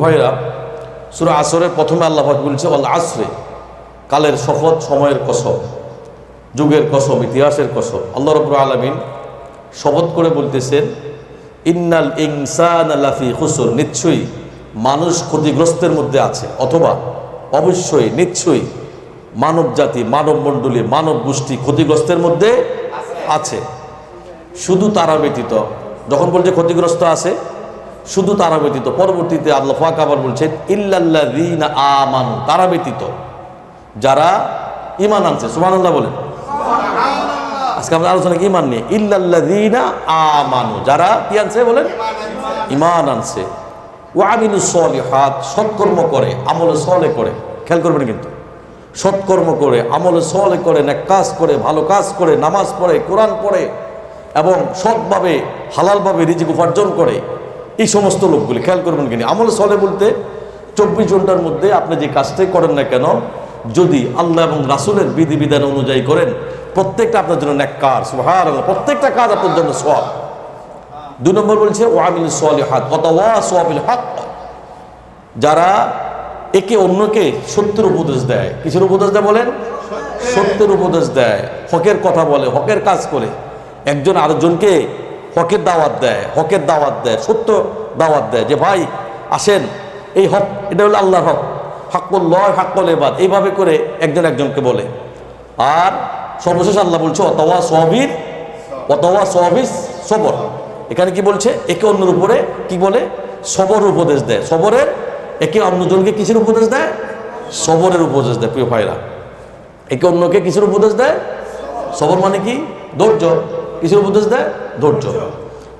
ভাইরা, সূরা আসরের প্রথমে আল্লাহ পাক বলছে ওয়াল আসরে, কালের শপথ, সময়ের কসম, যুগের কসম, ইতিহাসের কসম। আল্লাহ রাব্বুল আলামিন শপথ করে বলতেছেন ইন্নাল ইনসানা লাফি খুসর, নিশ্চয়ই মানুষ ক্ষতিগ্রস্তের মধ্যে আছে, অথবা অবশ্যই নিশ্চয়ই মানব জাতি, মানব মণ্ডলী, মানব গোষ্ঠী ক্ষতিগ্রস্তের মধ্যে আছে। শুধু তারা ব্যতীত, যখন বলছে ক্ষতিগ্রস্ত আছে শুধু তারা ব্যতীত, পরবর্তীতে আল্লাহ পাক আবার বলছেন ইল্লাল্লাযীনা আমানু, তারা ব্যতীত যারা ঈমান আনছে। সুবহানাল্লাহ বলেন। আজকে আমরা আলোচনা কি ঈমান নিয়ে। ইল্লাল্লাযীনা আমানু, যারা কি আনছে বলেন, ঈমান আনছে। ওয়া আমিলুস সলিহাত, সৎকর্ম করে, আমলে সলে করে। খেয়াল করবেন কিন্তু, সৎকর্ম করে, আমলে সলে করে, নেক কাজ করে, ভালো কাজ করে, নামাজ পড়ে, কোরআন পড়ে এবং সৎভাবে হালালভাবে রিজিক উপার্জন করে, এই সমস্ত লোকগুলি। খেয়াল করবেন কিনা, আমলে সলে বলতে 24 ঘন্টার মধ্যে আপনি যে কাজটাই করেন না কেন, যদি আল্লাহ এবং রাসূলের বিধিবিধান অনুযায়ী করেন, প্রত্যেকটা আপনার জন্য নেককার। সুবহানাল্লাহ, প্রত্যেকটা কাজ আপনার জন্য সওয়াব। 2 নম্বর বলছে ওয়া আমিলুস সলিহাত ওয়া তাওয়াসাউ বিল হক, যারা একে অন্যকে সত্যের উপদেশ দেয়। কিসের উপদেশ দেয় বলেন? সত্যের উপদেশ দেয়, হকের কথা বলে, হকের কাজ করে, একজন আরেকজনকে হকের দাওয়াত দেয়, হকের দাওয়াত দেয়, সত্য দাওয়াত দেয়, যে ভাই আসেন, এই হক, এটা হলো আল্লাহর হক, হাক্কুল্লাহ হাক্কুল ইবাদ, এইভাবে করে একজন একজনকে বলে। আর সর্বশেষ আল্লাহ বলছে অতওয়া সবির, অতওয়া সবিস সবর। এখানে কি বলছে? একে অন্যের উপরে কি বলে? সবর উপদেশ দেয়। সবরের, একে অন্যজনকে কিসের উপদেশ দেয়? সবরের উপদেশ দেয়। প্রিয় ভাইরা, একে অন্যকে কিসের উপদেশ দেয়? সবর মানে কি? ধৈর্য। কিসের উপদেশ দেয়? ধৈর্য।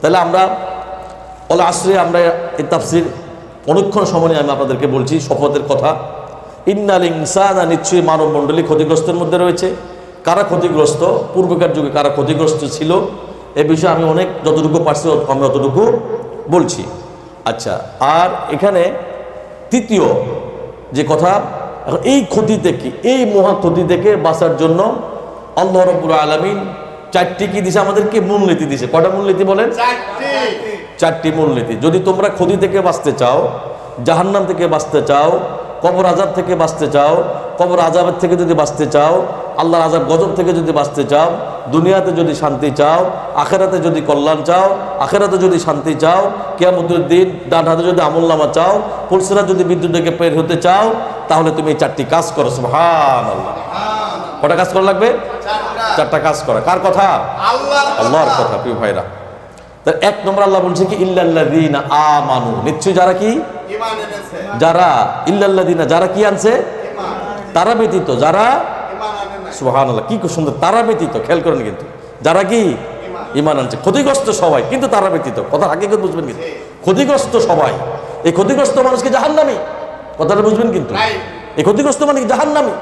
তাহলে আমরা ওয়াল আসরে, আমরা এই তাফসীর অনেকক্ষণ সময় আমি আপনাদেরকে বলছি শপথের কথা। ইন্নাল ইনসানা, নিশ্চয়ই মানব মণ্ডলী ক্ষতিগ্রস্তের মধ্যে রয়েছে। কারা ক্ষতিগ্রস্ত? পূর্বেকার যুগে কারা ক্ষতিগ্রস্ত ছিল, এ বিষয়ে আমি অনেক, যতটুকু পারছি আমি অতটুকু বলছি। আচ্ছা, আর এখানে তৃতীয় যে কথা, এখন এই ক্ষতি থেকে, এই মহা ক্ষতি থেকে বাঁচার জন্য আল্লাহ রাব্বুল আলামিন 4টি কি দিছে আমাদেরকে? মূলনীতি দিছে। কয়টা মূলনীতি বলেন? 4টি মূলনীতি। যদি তোমরা ক্ষতি থেকে বাঁচতে চাও, জাহান্নাম থেকে বাঁচতে চাও, কবর আযাব থেকে বাঁচতে চাও, কবর আযাবের থেকে যদি বাঁচতে চাও, আল্লাহর আযাব গজব থেকে যদি বাঁচতে চাও, দুনিয়াতে যদি শান্তি চাও, আখেরাতে যদি কল্যাণ চাও, আখেরাতে যদি শান্তি চাও, কিয়ামতের দিন ডান হাতে যদি আমলনামা চাও, পুলসিরাত যদি বিদ্যুৎ থেকে বের হতে চাও, তাহলে তুমি এই 4টি কাজ করো। সুবহানাল্লাহ। কটা কাজ করা লাগবে? 4টা কাজ করা। কার কথা? আল্লাহর কথা। প্রিয় ভাইরা, তার 1 নম্বর আল্লাহ বলছে কি ইল্লাল্লাযীনা আমানু, নিশ্চয়ই যারা কি? ঈমান এনেছে। যারা ইল্লাল্লাযীনা, যারা কি আনছে? তারা ব্যতীত, যারা ঈমান আনে। সুবহানাল্লাহ, কি সুন্দর, তারা ব্যতীত। খেয়াল করেন কিন্তু, যারা কি? ঈমান আনছে। ক্ষতিগ্রস্ত সবাই, কিন্তু তারা ব্যতীত। কথা হাকিকত বুঝবেন কিন্তু, ক্ষতিগ্রস্ত সবাই। এই ক্ষতিগ্রস্ত মানুষকে জাহান্নামী, কথাটা বুঝবেন কিন্তু। এই ক্ষতিগ্রস্ত মানে জাহান্নামী,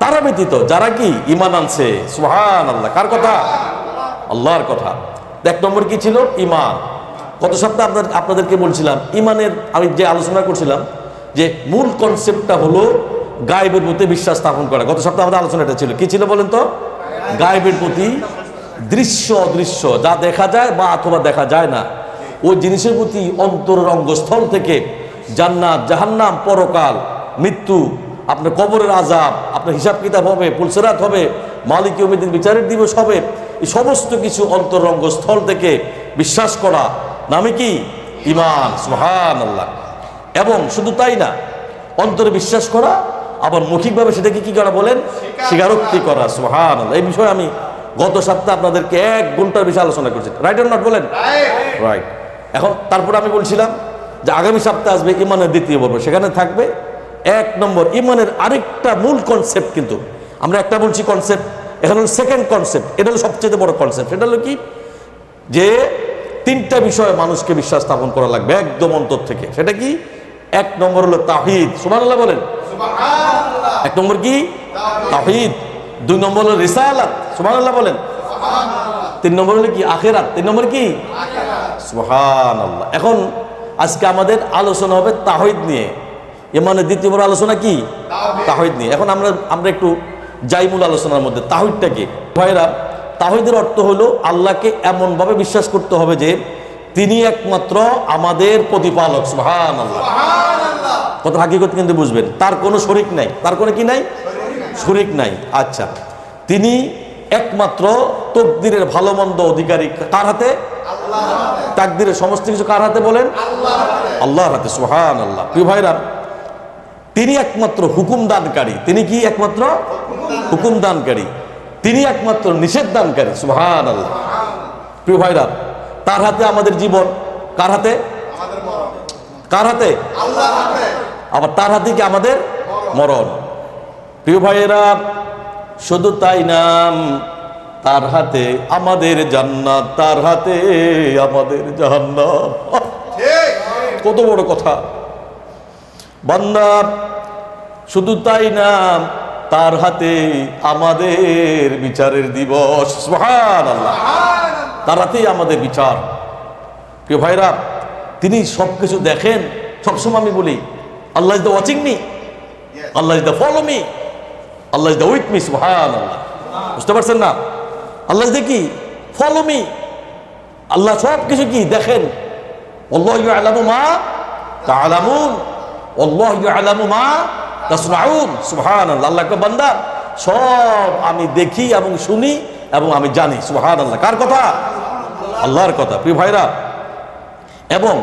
তারা ব্যতীত যারা কি? ঈমান আনছে। সুবহানাল্লাহ। কার কথা? আল্লাহর কথা। 1 নম্বর কি ছিল? ঈমান। গত সপ্তাহে আপনাদেরকে বলছিলাম, ঈমানের আমি যে আলোচনা করছিলাম, যে মূল কনসেপ্টটা হলো গায়েবের প্রতি বিশ্বাস স্থাপন করা। গত সপ্তাহে আমাদের আলোচনাটা ছিল, কি ছিল বলেন তো? গায়েবের প্রতি, দৃশ্য অদৃশ্য, যা দেখা যায় বা অথবা দেখা যায় না, ওই জিনিসের প্রতি অন্তরের অঙ্গস্থল থেকে জান্নাত, জাহান্নাম, পরকাল, মৃত্যু, আপনার কবরের আযাব, আপনার হিসাব কিতাব হবে, পুলসিরাত হবে, মালিক ইয়াউমিদ্দিন বিচারের দিবস হবে, এই সমস্ত কিছু অন্তরঙ্গস্থল থেকে বিশ্বাস করা নামে কি? ঈমান। সুবহানাল্লাহ। এবং শুধু তাই না, অন্তরে বিশ্বাস করা, আবার মৌখিকভাবে সেটাকে কি করা বলেন? স্বীকারোক্তি করা। সুবহানাল্লাহ। এই বিষয়ে আমি গত সপ্তাহে আপনাদেরকে 1 ঘন্টার বিষয়ে আলোচনা করছি। রাইট অর নট বলেন? রাইট। এখন তারপরে আমি বলছিলাম যে আগামী সপ্তাহে আসবে ঈমানের 2য় পর্ব, সেখানে থাকবে 1 নম্বর ঈমানের আরেকটা মূল কনসেপ্ট। কিন্তু আমরা একটা বলছি কনসেপ্ট, এখানে হলো 2nd কনসেপ্ট, এটা হলো সবচেয়ে বড় কনসেপ্ট। সেটা হলো কি? যে 3টা বিষয়ে মানুষকে বিশ্বাস স্থাপন করা লাগবে একদম অন্তর থেকে। সেটা কি? 1 নম্বর হলো তাওহীদ। সুবহানাল্লাহ বলেন। সুবহানাল্লাহ। 1 নম্বর কি? তাওহীদ। 2 নম্বর হলো রিসালাত। সুবহানাল্লাহ বলেন। সুবহানাল্লাহ। 3 নম্বর হলো কি? আখিরাত। 3 নম্বর কি? আখিরাত। সুবহানাল্লাহ। এখন আজকে আমাদের আলোচনা হবে তাওহীদ নিয়ে। ঈমানের 2য় বড় আলোচনা কি? তাওহীদ নিয়ে। এখন আমরা একটু যাই মূল আলোচনার মধ্যে। তাওহীদটা কি? ভাইরা, তাওহীদের অর্থ হলো আল্লাহকে এমনভাবে বিশ্বাস করতে হবে যে তিনি একমাত্র আমাদের প্রতিপালক। সুবহানাল্লাহ। কত হাকিকত কিন্তু বুঝবেন, তার কোনো শরীক নাই। তার কোনো কি নাই? শরীক নাই। আচ্ছা, তিনি একমাত্র তকদিরের ভালো মন্দ অধিকারী। কার হাতে? তাকদিরের সমস্ত কিছু কার হাতে বলেন? আল্লাহর হাতে। সুবহানাল্লাহ। প্রিয় ভাইরা, তিনি একমাত্র হুকুম দানকারী। তিনি কি? একমাত্র হুকুম দানকারী। তিনি একমাত্র নিষেধ দানকারী। সুবহানাল্লাহ। প্রিয় ভাইরা, তার হাতে আমাদের জীবন। কার হাতে? কার হাতে? আবার তার হাতে কি আমাদের মরণ। প্রিয় ভাইয়েরা, শুধু তাই না, তার হাতে আমাদের জান্নাত, তার হাতে আমাদের জাহান্নাম। কত বড় কথা বান্দা। শুধু তাই না, তার হাতে আমাদের বিচারের দিবস। সুবহানাল্লাহ। তার হাতেই আমাদের বিচার। প্রিয় ভাইরা, তিনি সবকিছু দেখেন। সবসময় আমি বলি, Allah is the watching me, Allah is the follow me, Allah is the with me. সুবহানাল্লাহ। বুঝতে পারছেন না? আল্লাহ ইজ দ্য কি? Follow me. আল্লাহ সব কিছু কি দেখেন। আল্লাহু ইয়ালামু মা তা'লামুন, আল্লাহু ইয়ালামু মা তাসনাউন। সুবহানাল্লাহ। আল্লাহ কে বান্দা, সব আমি দেখি এবং শুনি এবং আমি জানি। সুবহানাল্লাহ। কার কথা? আল্লাহর কথা। প্রিয় ভাইরা, এবং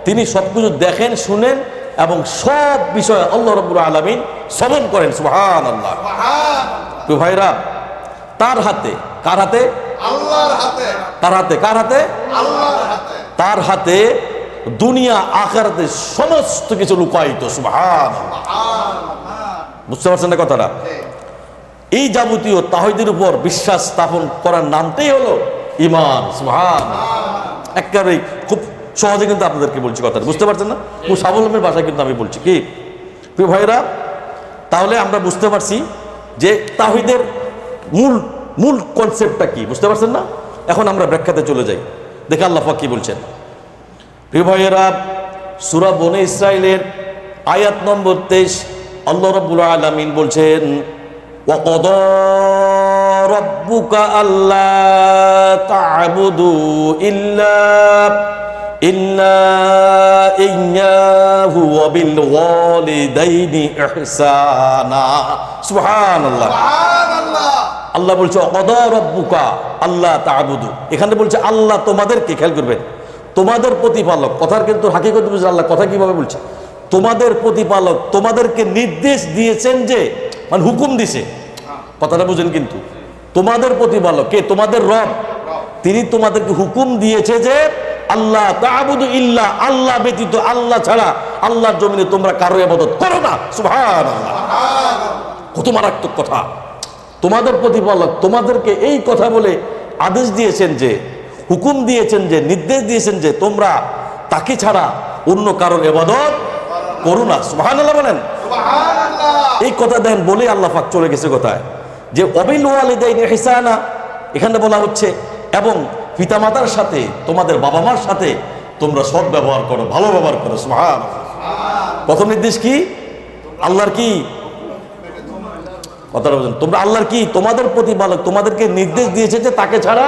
তিনি সবকিছু দেখেন, শুনেন এবং সব বিষয়ে আল্লাহ রাব্বুল আলামিন শ্রবণ করেন। সুবহানাল্লাহ। প্রিয় ভাইরা, তার হাতে। কার হাতে? আল্লাহর হাতে। তার হাতে। কার হাতে? আল্লাহর হাতে। তার হাতে দুনিয়া আখিরাতে সমস্ত কিছু লুকায়িত। সুবহানাল্লাহ। বুঝতে পারছেন না কথাটা? এই যাবতীয় তাওহীদের উপর বিশ্বাস স্থাপন করার নামটাই হলো ঈমান। সুবহানাল্লাহ। একেবারে খুব সহজে কিন্তু আপনাদেরকে বলছি কথাটা, বুঝতে পারছেন না? খুব স্বাবলম্বীর ভাষায় কিন্তু আমি বলছি। কি প্রিয় ভাইরা, তাহলে আমরা বুঝতে পারছি যে তাওহীদের মূল মূল কনসেপ্টটা কি, বুঝতে পারছেন না? এখন আমরা ব্যাখ্যাতে চলে যাই। দেখে আল্লাহ পাক কি বলছেন। প্রিয় ভাইয়েরা, সূরা বনে ইসরাইলের আয়াত নম্বর 23 আল্লাহ রাব্বুল আলামিন বলছেন, ওয়া ক্বাদা রাব্বুকা আল্লা তা'বুদু ইল্লা ইয়্যাহু ওয়া বিল ওয়ালিদাইনি ইহসানা। সুবহানাল্লাহ। আল্লাহ বলছে ক্বাদা রাব্বুকা আল্লা তা'বুদু। এখানে বলছে আল্লাহ তোমাদেরকে, খেয়াল করবেন, তোমাদের প্রতিপালক। কথার কিন্তু হাকিকত বুঝে আল্লাহ কথা কিভাবে বলছে। তোমাদের প্রতিপালক তোমাদেরকে নির্দেশ দিয়েছেন, যে মানে হুকুম দিছে। কথাটা বুঝেন কিন্তু, তোমাদের প্রতিপালক কে? তোমাদের রব। তিনি তোমাদেরকে হুকুম দিয়েছে যে আল্লাহ তা'বুদু ইল্লা, আল্লাহ ব্যতীত, আল্লাহ ছাড়া আল্লাহর জমিনে তোমরা কারো ইবাদত করো না। সুবহানাল্লাহ। কত মারাত্মক কথা। তোমাদের প্রতিপালক তোমাদেরকে এই কথা বলে আদেশ দিয়েছেন, যে হুকুম দিয়েছেন, যে নির্দেশ দিয়েছেন যে তোমরা তাকে ছাড়া অন্য কারোর ইবাদত করো না। সুবহানাল্লাহ বলেন। এই কথা দেন বলে আল্লাহ পাক চলে গেছে কোথায়, যে ওয়াবিল ওয়ালিদাইনি ইহসানা। এখানে বলা হচ্ছে এবং পিতামাতার সাথে, তোমাদের বাবা মার সাথে তোমরা সৎ ব্যবহার করো, ভালো ব্যবহার করো। সুবহানাল্লাহ। প্রথম নির্দেশ কি? আল্লাহর কি? কথাটা বুঝুন। তোমরা আল্লাহর কি? তোমাদের প্রতিপালক তোমাদেরকে নির্দেশ দিয়েছে যে তাকে ছাড়া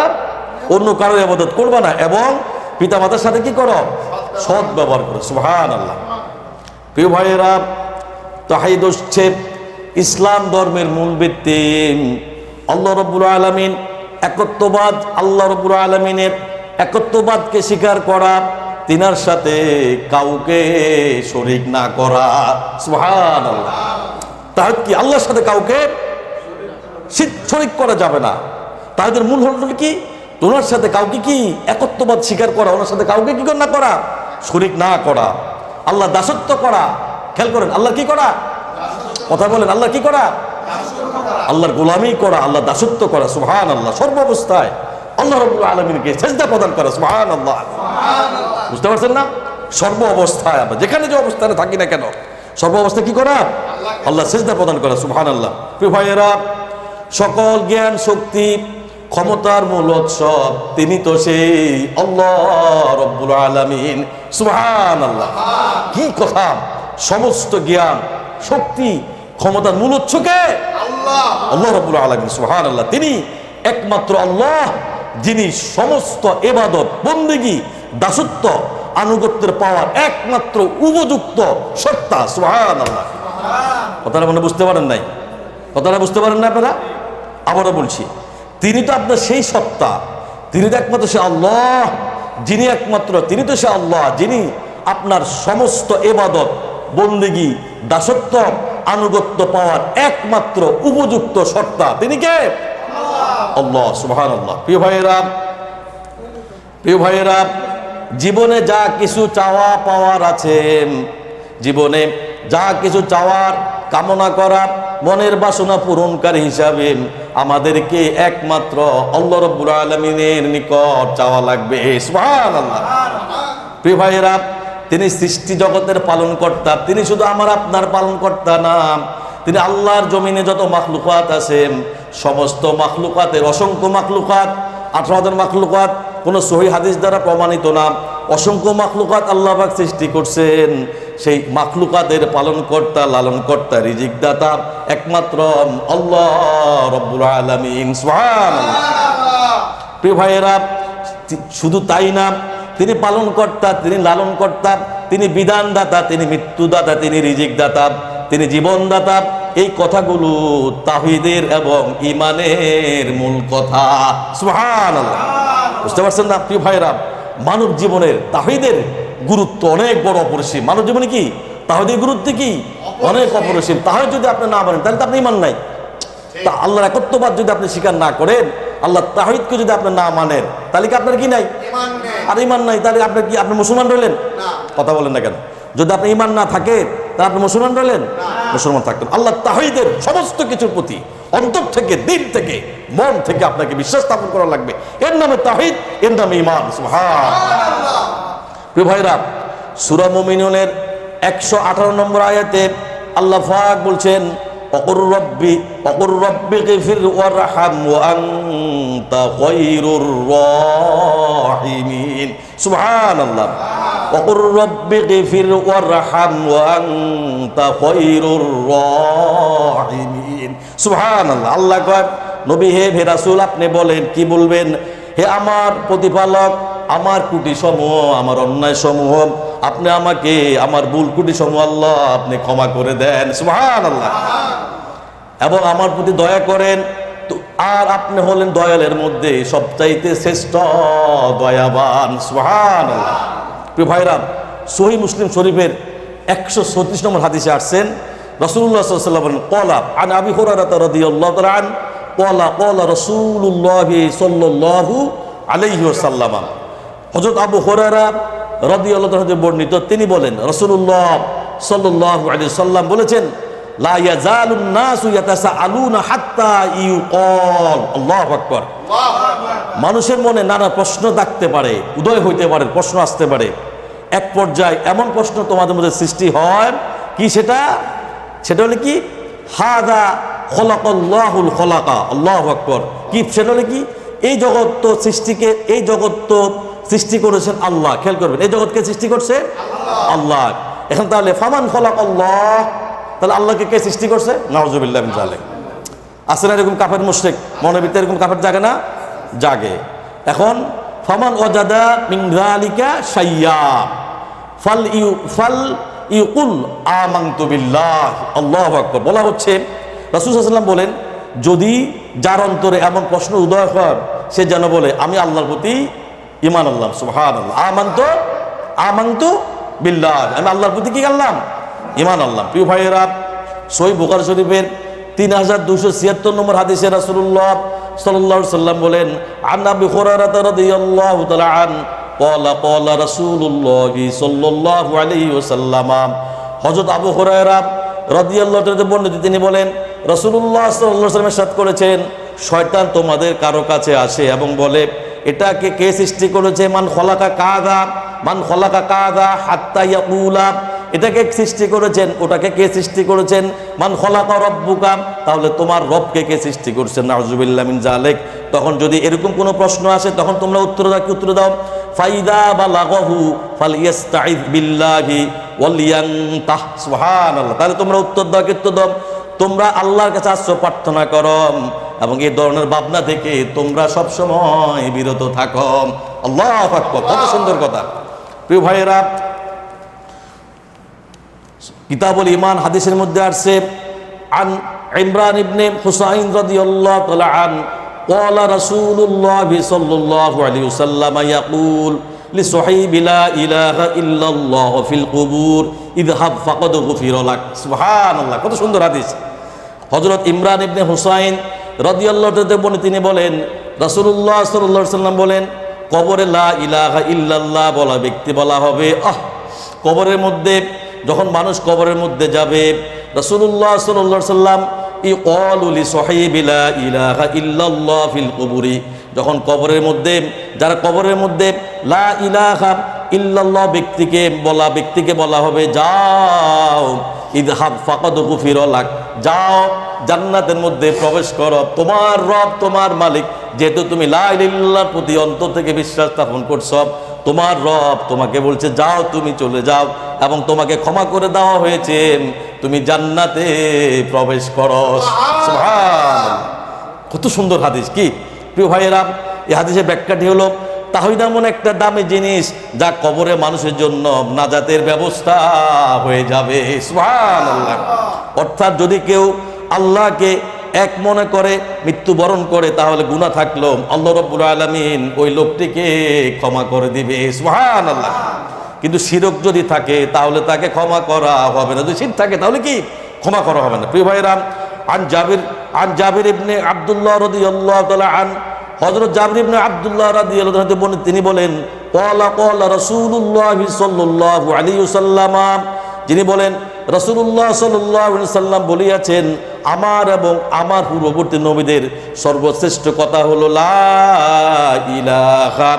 অন্য কারো ইবাদত করবা না, এবং পিতামাতার সাথে কি করো? সৎ ব্যবহার করো। সুবহানাল্লাহ। প্রিয় ভাইয়েরা, তাওহীদ হচ্ছে ইসলাম ধর্মের মূল ভিত্তি। আল্লাহ রাব্বুল আলামিন একত্ববাদ, আল্লাহ রাব্বুল আলামিনের একত্ববাদকে স্বীকার করা, তিনার সাথে কাউকে শরীক না করা। সুবহানাল্লাহ। তাহলে কি? আল্লাহর সাথে কাউকে শরীক করা যাবে না। তাদের মূল হল কি? ওনার সাথে কাউকে কি? একত্ববাদ স্বীকার করা, ওনার সাথে কাউকে কি না করা? শরীক না করা। আল্লাহ দাসত্ব করা। খেয়াল করেন, আল্লাহ কি করা? কথা বলেন, আল্লাহ কি করা? আল্লাহর গোলামি করা, আল্লাহ দাসত্ব করা। সুবহানাল্লাহ। সর্বাবস্থায় আল্লাহ রাব্বুল আলামিনকে সিজদা প্রদান করা। সুবহানাল্লাহ। বুঝতে পারছেন না? সর্ব অবস্থায় আমরা যেখানে যে অবস্থানে থাকি না কেন, সর্ব অবস্থায় কি করা? আল্লাহ সিজদা প্রদান করা। সুবহানাল্লাহ। প্রিয় ভাইয়েরা, সকল জ্ঞান, শক্তি, ক্ষমতার মূল উৎস তিনি তো সেই আল্লাহ রাব্বুল আলামিন। সুবহানাল্লাহ। কি কথা! সমস্ত জ্ঞান, শক্তি, ক্ষমতার মূল উৎস কে? আল্লাহ। আল্লাহ রাব্বুল আলামিন। সুবহানাল্লাহ। তিনি একমাত্র আল্লাহ, যিনি সমস্ত ইবাদত, বন্দেগী দাসত্ব আনুগত্যের পাওয়ার একমাত্র উপযুক্ত সত্তা। সুবহানাল্লাহ। কথাটা মনে বুঝতে পারেন নাই? কথাটা বুঝতে পারেন না আপনারা? আবারও বলছি, তিনি তো আপনার সেই সত্তা, তিনি তো একমাত্র সে আল্লাহ, যিনি একমাত্র তিনি তো সে আল্লাহ যিনি আপনার সমস্ত ইবাদত বন্দেগী দাসত্ব আনুগত্য পাওয়ার একমাত্র উপযুক্ত সত্তা। তিনি কে? আল্লাহ। সুবহানাল্লাহ। প্রিয় ভাইয়েরা, জীবনে যা কিছু চাওয়া পাওয়ার আছে, জীবনে যা কিছু চাওয়ার কামনা করা, মনের বাসনা পূরণকারী হিসাবে আমাদেরকে একমাত্র আল্লাহ রাব্বুল আলামিনের নিকট চাওয়া লাগবে। সুবহানাল্লাহ। প্রিয় ভাইয়েরা, তিনি সৃষ্টি জগতের পালনকর্তা, তিনি শুধু আমার আপনার পালনকর্তা না, তিনি আল্লাহর জমিনে যত মাখলুকাত আছে সমস্ত মাখলুকাতের, অসংখ্য মাখলুকাত, 18,000 মাখলুকাত, কোনো সহিহ হাদিস দ্বারা প্রমাণিত না, অসংখ্য মাখলুকাত আল্লাহ পাক সৃষ্টি করছেন। সেই মাখলুকাতের পালনকর্তা, লালনকর্তা, রিজিকদাতা একমাত্র আল্লাহ রাব্বুল আলামিন। সুবহানাল্লাহ। প্রিয় ভাইয়েরা, শুধু তাই না, তিনি পালনকর্তা, তিনি লালনকর্তা, তিনি বিধানদাতা, তিনি মৃত্যুদাতা, তিনি রিজিকদাতা, তিনি জীবনদাতা। এই কথাগুলো তাওহীদের এবং ঈমানের মূল কথা। সুবহানাল্লাহ। বুঝতে পারছেন না প্রিয় ভাইরা? মানব জীবনের তাওহীদের গুরুত্ব অনেক বড় অপরিসীম। মানব জীবনে কি তাওহীদের গুরুত্ব কি অনেক অপরিসীম। তাহলে যদি আপনি না মানেন তাহলে তো আপনি ঈমান নাই। তা আল্লাহর একত্ববাদ যদি আপনি স্বীকার না করেন, আল্লাহ তাওহীদকে যদি আপনি না মানেন, তাহলে কি আপনার কি নাই? আর ঈমান নাই। তাহলে আপনি কি আপনি মুসলমান রইলেন? কথা বলেন না কেন? যদি আপনি ঈমান না থাকে তাহলে আপনি মুসলমান রইলেন? মুসলমান থাকতেন। আল্লাহ তাওহীদের সমস্ত কিছুর প্রতি অন্তর থেকে, দিল থেকে, মন থেকে আপনাকে বিশ্বাস স্থাপন করা লাগবে। এর নামে তাওহীদ, এর নামে ঈমান। সুবহানাল্লাহ। প্রিয় ভাইরা, সূরা মুমিনুনের 118 নম্বর আয়াতে আল্লাহ পাক বলছেন, অকুর রব্বি গফির ওয়ারহাম ওয়া আনতা খায়রুর রাহিমিন। সুবহানাল্লাহ। অকুর রব্বি গফির ওয়ারহাম ওয়া আনতা খায়রুর রাহিমিন। সুবহানাল্লাহ। আল্লাহ কয়, নবী হে রাসূল, আপনি বলেন, কি বলবেন? হে আমার প্রতিপালক, আমার ত্রুটি সমূহ, আমার অন্যায় সমূহ আপনি আমাকে, আমার ভুল ত্রুটি সমূহ আল্লাহ আপনি ক্ষমা করে দেন। সুবহানাল্লাহ। এবং আমার প্রতি দয়া করেন। আর আপনি হলেন দয়ালের মধ্যে সবচাইতে শ্রেষ্ঠ দয়াবান। সুবহানাল্লাহ। প্রিয় ভাইরা, সহিহ মুসলিম শরীফের 136 নম্বর হাদিসে আসছেন, রাসূলুল্লাহ সাল্লাল্লাহু আলাইহি ওয়াসাল্লাম বলেন, ক্বালা আন আবি হুরায়রা রাদিয়াল্লাহু তাআলা আন ক্বালা রাসূলুল্লাহ সাল্লাল্লাহু আলাইহি ওয়াসাল্লাম। হযরত আবু হুরায়রা রাদিয়াল্লাহু তাআলা বর্ণিত, তিনি বলেন, রাসূলুল্লাহ সাল্লাল্লাহু আলাইহি ওয়াসাল্লাম বলেছেন, লা ইয়াজালুন নাসু ইয়াতাসাআলুনা হাত্তা ইউকাল। আল্লাহু আকবার। মানুষের মনে নানা প্রশ্ন থাকতে পারে, উদয় হইতে পারে, প্রশ্ন আসতে পারে। এক পর্যায়ে এমন প্রশ্ন তোমাদের মধ্যে সৃষ্টি হয়, কি সেটা হলো কি, হাদা খলাকাল্লাহুল খলাকা। আল্লাহু আকবার। কি সেটা হলো কি, এই জগৎ তো সৃষ্টি করেছেন আল্লাহ। খেয়াল করবেন, এই জগৎকে সৃষ্টি করছে আল্লাহ। এখন তাহলে ফামান খলাকাল্লাহ, তাহলে আল্লাহকে কে সৃষ্টি করছে? নাউজুবিল্লাহ মিন যালিক। আছে না এরকম কাফের মুশরিক? মনের ভিতরে এরকম কাফের জাগে না? জাগে। এখন ফামান ওয়াজাদা মিন যালিকা শাইয়্যা ফাল ইউকুল আমানতু বিল্লাহ। আল্লাহু আকবার। বলা হচ্ছে, রাসূল সাল্লাল্লাহু আলাইহি ওয়াসাল্লাম বলেন, যদি যার অন্তরে এমন প্রশ্ন উদয় হয়, সে যেন বলে, আমি আল্লাহর প্রতি ঈমান আনলাম। সুবহানাল্লাহ। আমানতু বিল্লাহ, আমি আল্লাহর প্রতি কি আনলাম? ঈমান আনলাম। প্রিয় ভাইয়েরা, সহিহ বুখারী শরীফের 3276 নম্বর হাদিসে রাসূলুল্লাহ সাল্লাল্লাহু আলাইহি ওয়াসাল্লাম বলেন, আন আবি হুরায়রা রাদিয়াল্লাহু তাআলা আন ক্বালা রাসূলুল্লাহ সাল্লাল্লাহু আলাইহি ওয়াসাল্লাম। হযরত আবু হুরায়রা রাদিয়াল্লাহু তাআলা বর্ণিত, তিনি বলেন, রাসূলুল্লাহ সাল্লাল্লাহু আলাইহি ওয়াসাল্লাম ইরশাদ করেছেন, শয়তান তোমাদের কারো কাছে আসে এবং বলে, এটাকে কে সৃষ্টি করেছে? মান খলাকা কাযা হাত্তা ইয়াকুলা। এটাকে সৃষ্টি করেছেন, ওটাকে কে সৃষ্টি করেছেন? মান খলাকা রাব্বুকা, তাহলে তোমার রবকে কে সৃষ্টি করেছেন? নাউজুবিল্লাহ মিন যালিক। তখন যদি এরকম কোনো প্রশ্ন আসে, তখন তোমরা উত্তর দাও, ফাইদা বালাগাহু ফালইস্তাইয বিল্লাহি ওয়ালিয়ানতাহ। সুবহানাল্লাহ। তাহলে তোমরা উত্তর দাও, তোমরা আল্লাহর কাছে আশ্রয় প্রার্থনা করো এবং এই ধরনের ভাবনা থেকে তোমরা সব সময় বিরত থাকো। আল্লাহু আকবার, কত সুন্দর কথা। প্রিয় ভাইয়েরা, কিতাবুল ঈমান হাদিসের মধ্যে আসছে, আন ইমরান ইবনে হুসাইন রাদিয়াল্লাহু তাআলা আন ক্বালা রাসূলুল্লাহ সাল্লাল্লাহু আলাইহি ওয়াসাল্লাম ইয়াকুল লিসাহিবি লা ইলাহা ইল্লাল্লাহ ফিল কুবুর ইযহাব ফাকাদ গুফিরা লাক। সুবহানাল্লাহ, কত সুন্দর হাদিস। হযরত ইমরান ইবনে হুসাইন রাদিয়াল্লাহু তাআলা তিনি বলেন, রাসূলুল্লাহ সাল্লাল্লাহু আলাইহি ওয়াসাল্লাম বলেন, কবরে লা ইলাহা ইল্লাল্লাহ বলা ব্যক্তি বলা হবে, কবরের মধ্যে যখন মানুষ কবরের মধ্যে যাবে, রাসূলুল্লাহ সাল্লাল্লাহু আলাইহি ওয়াসাল্লাম ইকালু লিসাহিবি লা ইলাহা ইল্লাল্লাহ ফিল কুবুরি, যখন কবরের মধ্যে, যারা কবরের মধ্যে লা ইলাহা ইল্লাল্লাহ ব্যক্তিকে বলা হবে, যাও ইযহাব ফাকাদ গুফিরা লাক, যাও জান্নাতের মধ্যে প্রবেশ করো, তোমার রব তোমার মালিক, যেহেতু তুমি লা ইলাহা ইল্লাল্লাহর প্রতি অন্তর থেকে বিশ্বাস স্থাপন করছো, তোমার রব তোমাকে বলছে যাও, তুমি চলে যাও এবং তোমাকে ক্ষমা করে দেওয়া হয়েছে, তুমি জান্নাতে প্রবেশ করো। সুবহানাল্লাহ, কত সুন্দর হাদিস। কি প্রিয় ভাইয়েরা, এই হাদিসের ব্যাখ্যাটি হলো, তাওহীদ এমন একটা দামি জিনিস যা কবরে মানুষের জন্য নাজাতের ব্যবস্থা হয়ে যাবে। সুবহানাল্লাহ, অর্থাৎ যদি কেউ আল্লাহকে এক মনে করে মৃত্যুবরণ করে, তাহলে গুনাহ থাকলো আল্লাহ রাব্বুল আলামিন ওই লোকটিকে ক্ষমা করে দিবে। সুবহানাল্লাহ। কিন্তু শিরক যদি থাকে তাহলে তাকে ক্ষমা করা হবে না। যদি শিরক থাকে তাহলে কি ক্ষমা করা হবে না। প্রিয় ভাইরা, আন জাবির ইবনে আব্দুল্লাহ রাদিয়াল্লাহু তাআলা আন, হযরত জাবির ইবনে আব্দুল্লাহ রাদিয়াল্লাহু তাআলা তিনি বলেন, ক্বালা রাসূলুল্লাহ সাল্লাল্লাহু আলাইহি ওয়াসাল্লাম, যিনি বলেন রাসূলুল্লাহ সাল্লাল্লাহু আলাইহি ওয়াসাল্লাম বলিয়াছেন, আমার এবং আমার পূর্ববর্তী নবীদের সর্বশ্রেষ্ঠ কথা হলো লা ইলাহা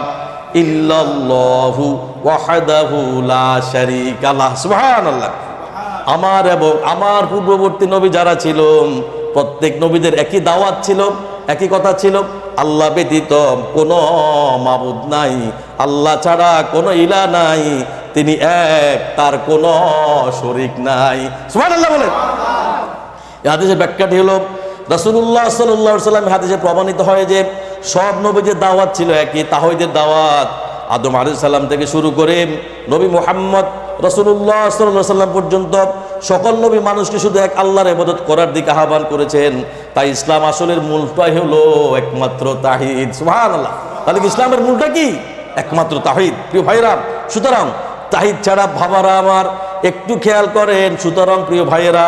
ইল্লাল্লাহু ওয়াহদাহু লা শারীকা লাহ। সুবহানাল্লাহ। আমার এবং আমার পূর্ববর্তী নবী যারা ছিল, প্রত্যেক নবীদের একই দাওয়াত ছিল, একই কথা ছিল, আল্লাহ ব্যতীত কোনো মাবুদ নাই, আল্লাহ ছাড়া কোনো ইলাহ নাই, তিনি এক, তার কোনো শরীক নাই। সুবহানাল্লাহ বলেন। এই হাদিসের ব্যাখ্যাটি হলো, রাসূলুল্লাহ সাল্লাল্লাহু আলাইহি ওয়াসাল্লাম হাদিসে প্রমাণিত হয় যে সব নবীদের দাওয়াত ছিল একই, তাওহীদের দাওয়াত। আদম আলাইহিস সালাম থেকে শুরু করে নবী মুহাম্মদ রাসূলুল্লাহ সাল্লাল্লাহু আলাইহি ওয়াসাল্লাম পর্যন্ত সকল নবী মানুষকে শুধু এক আল্লাহর ইবাদত করার দিকে আহ্বান করেছেন। তাই ইসলাম আসলের মূলটাই হলো একমাত্র তাওহীদ। সুবহানাল্লাহ। তাহলে ইসলামের মূলটা কি? একমাত্র তাওহীদ। প্রিয় ভাইরা, সুতরাং তাওহীদ ছাড়া, ভাবারা আমার একটু খেয়াল করেন, সুতরাং প্রিয় ভাইয়েরা,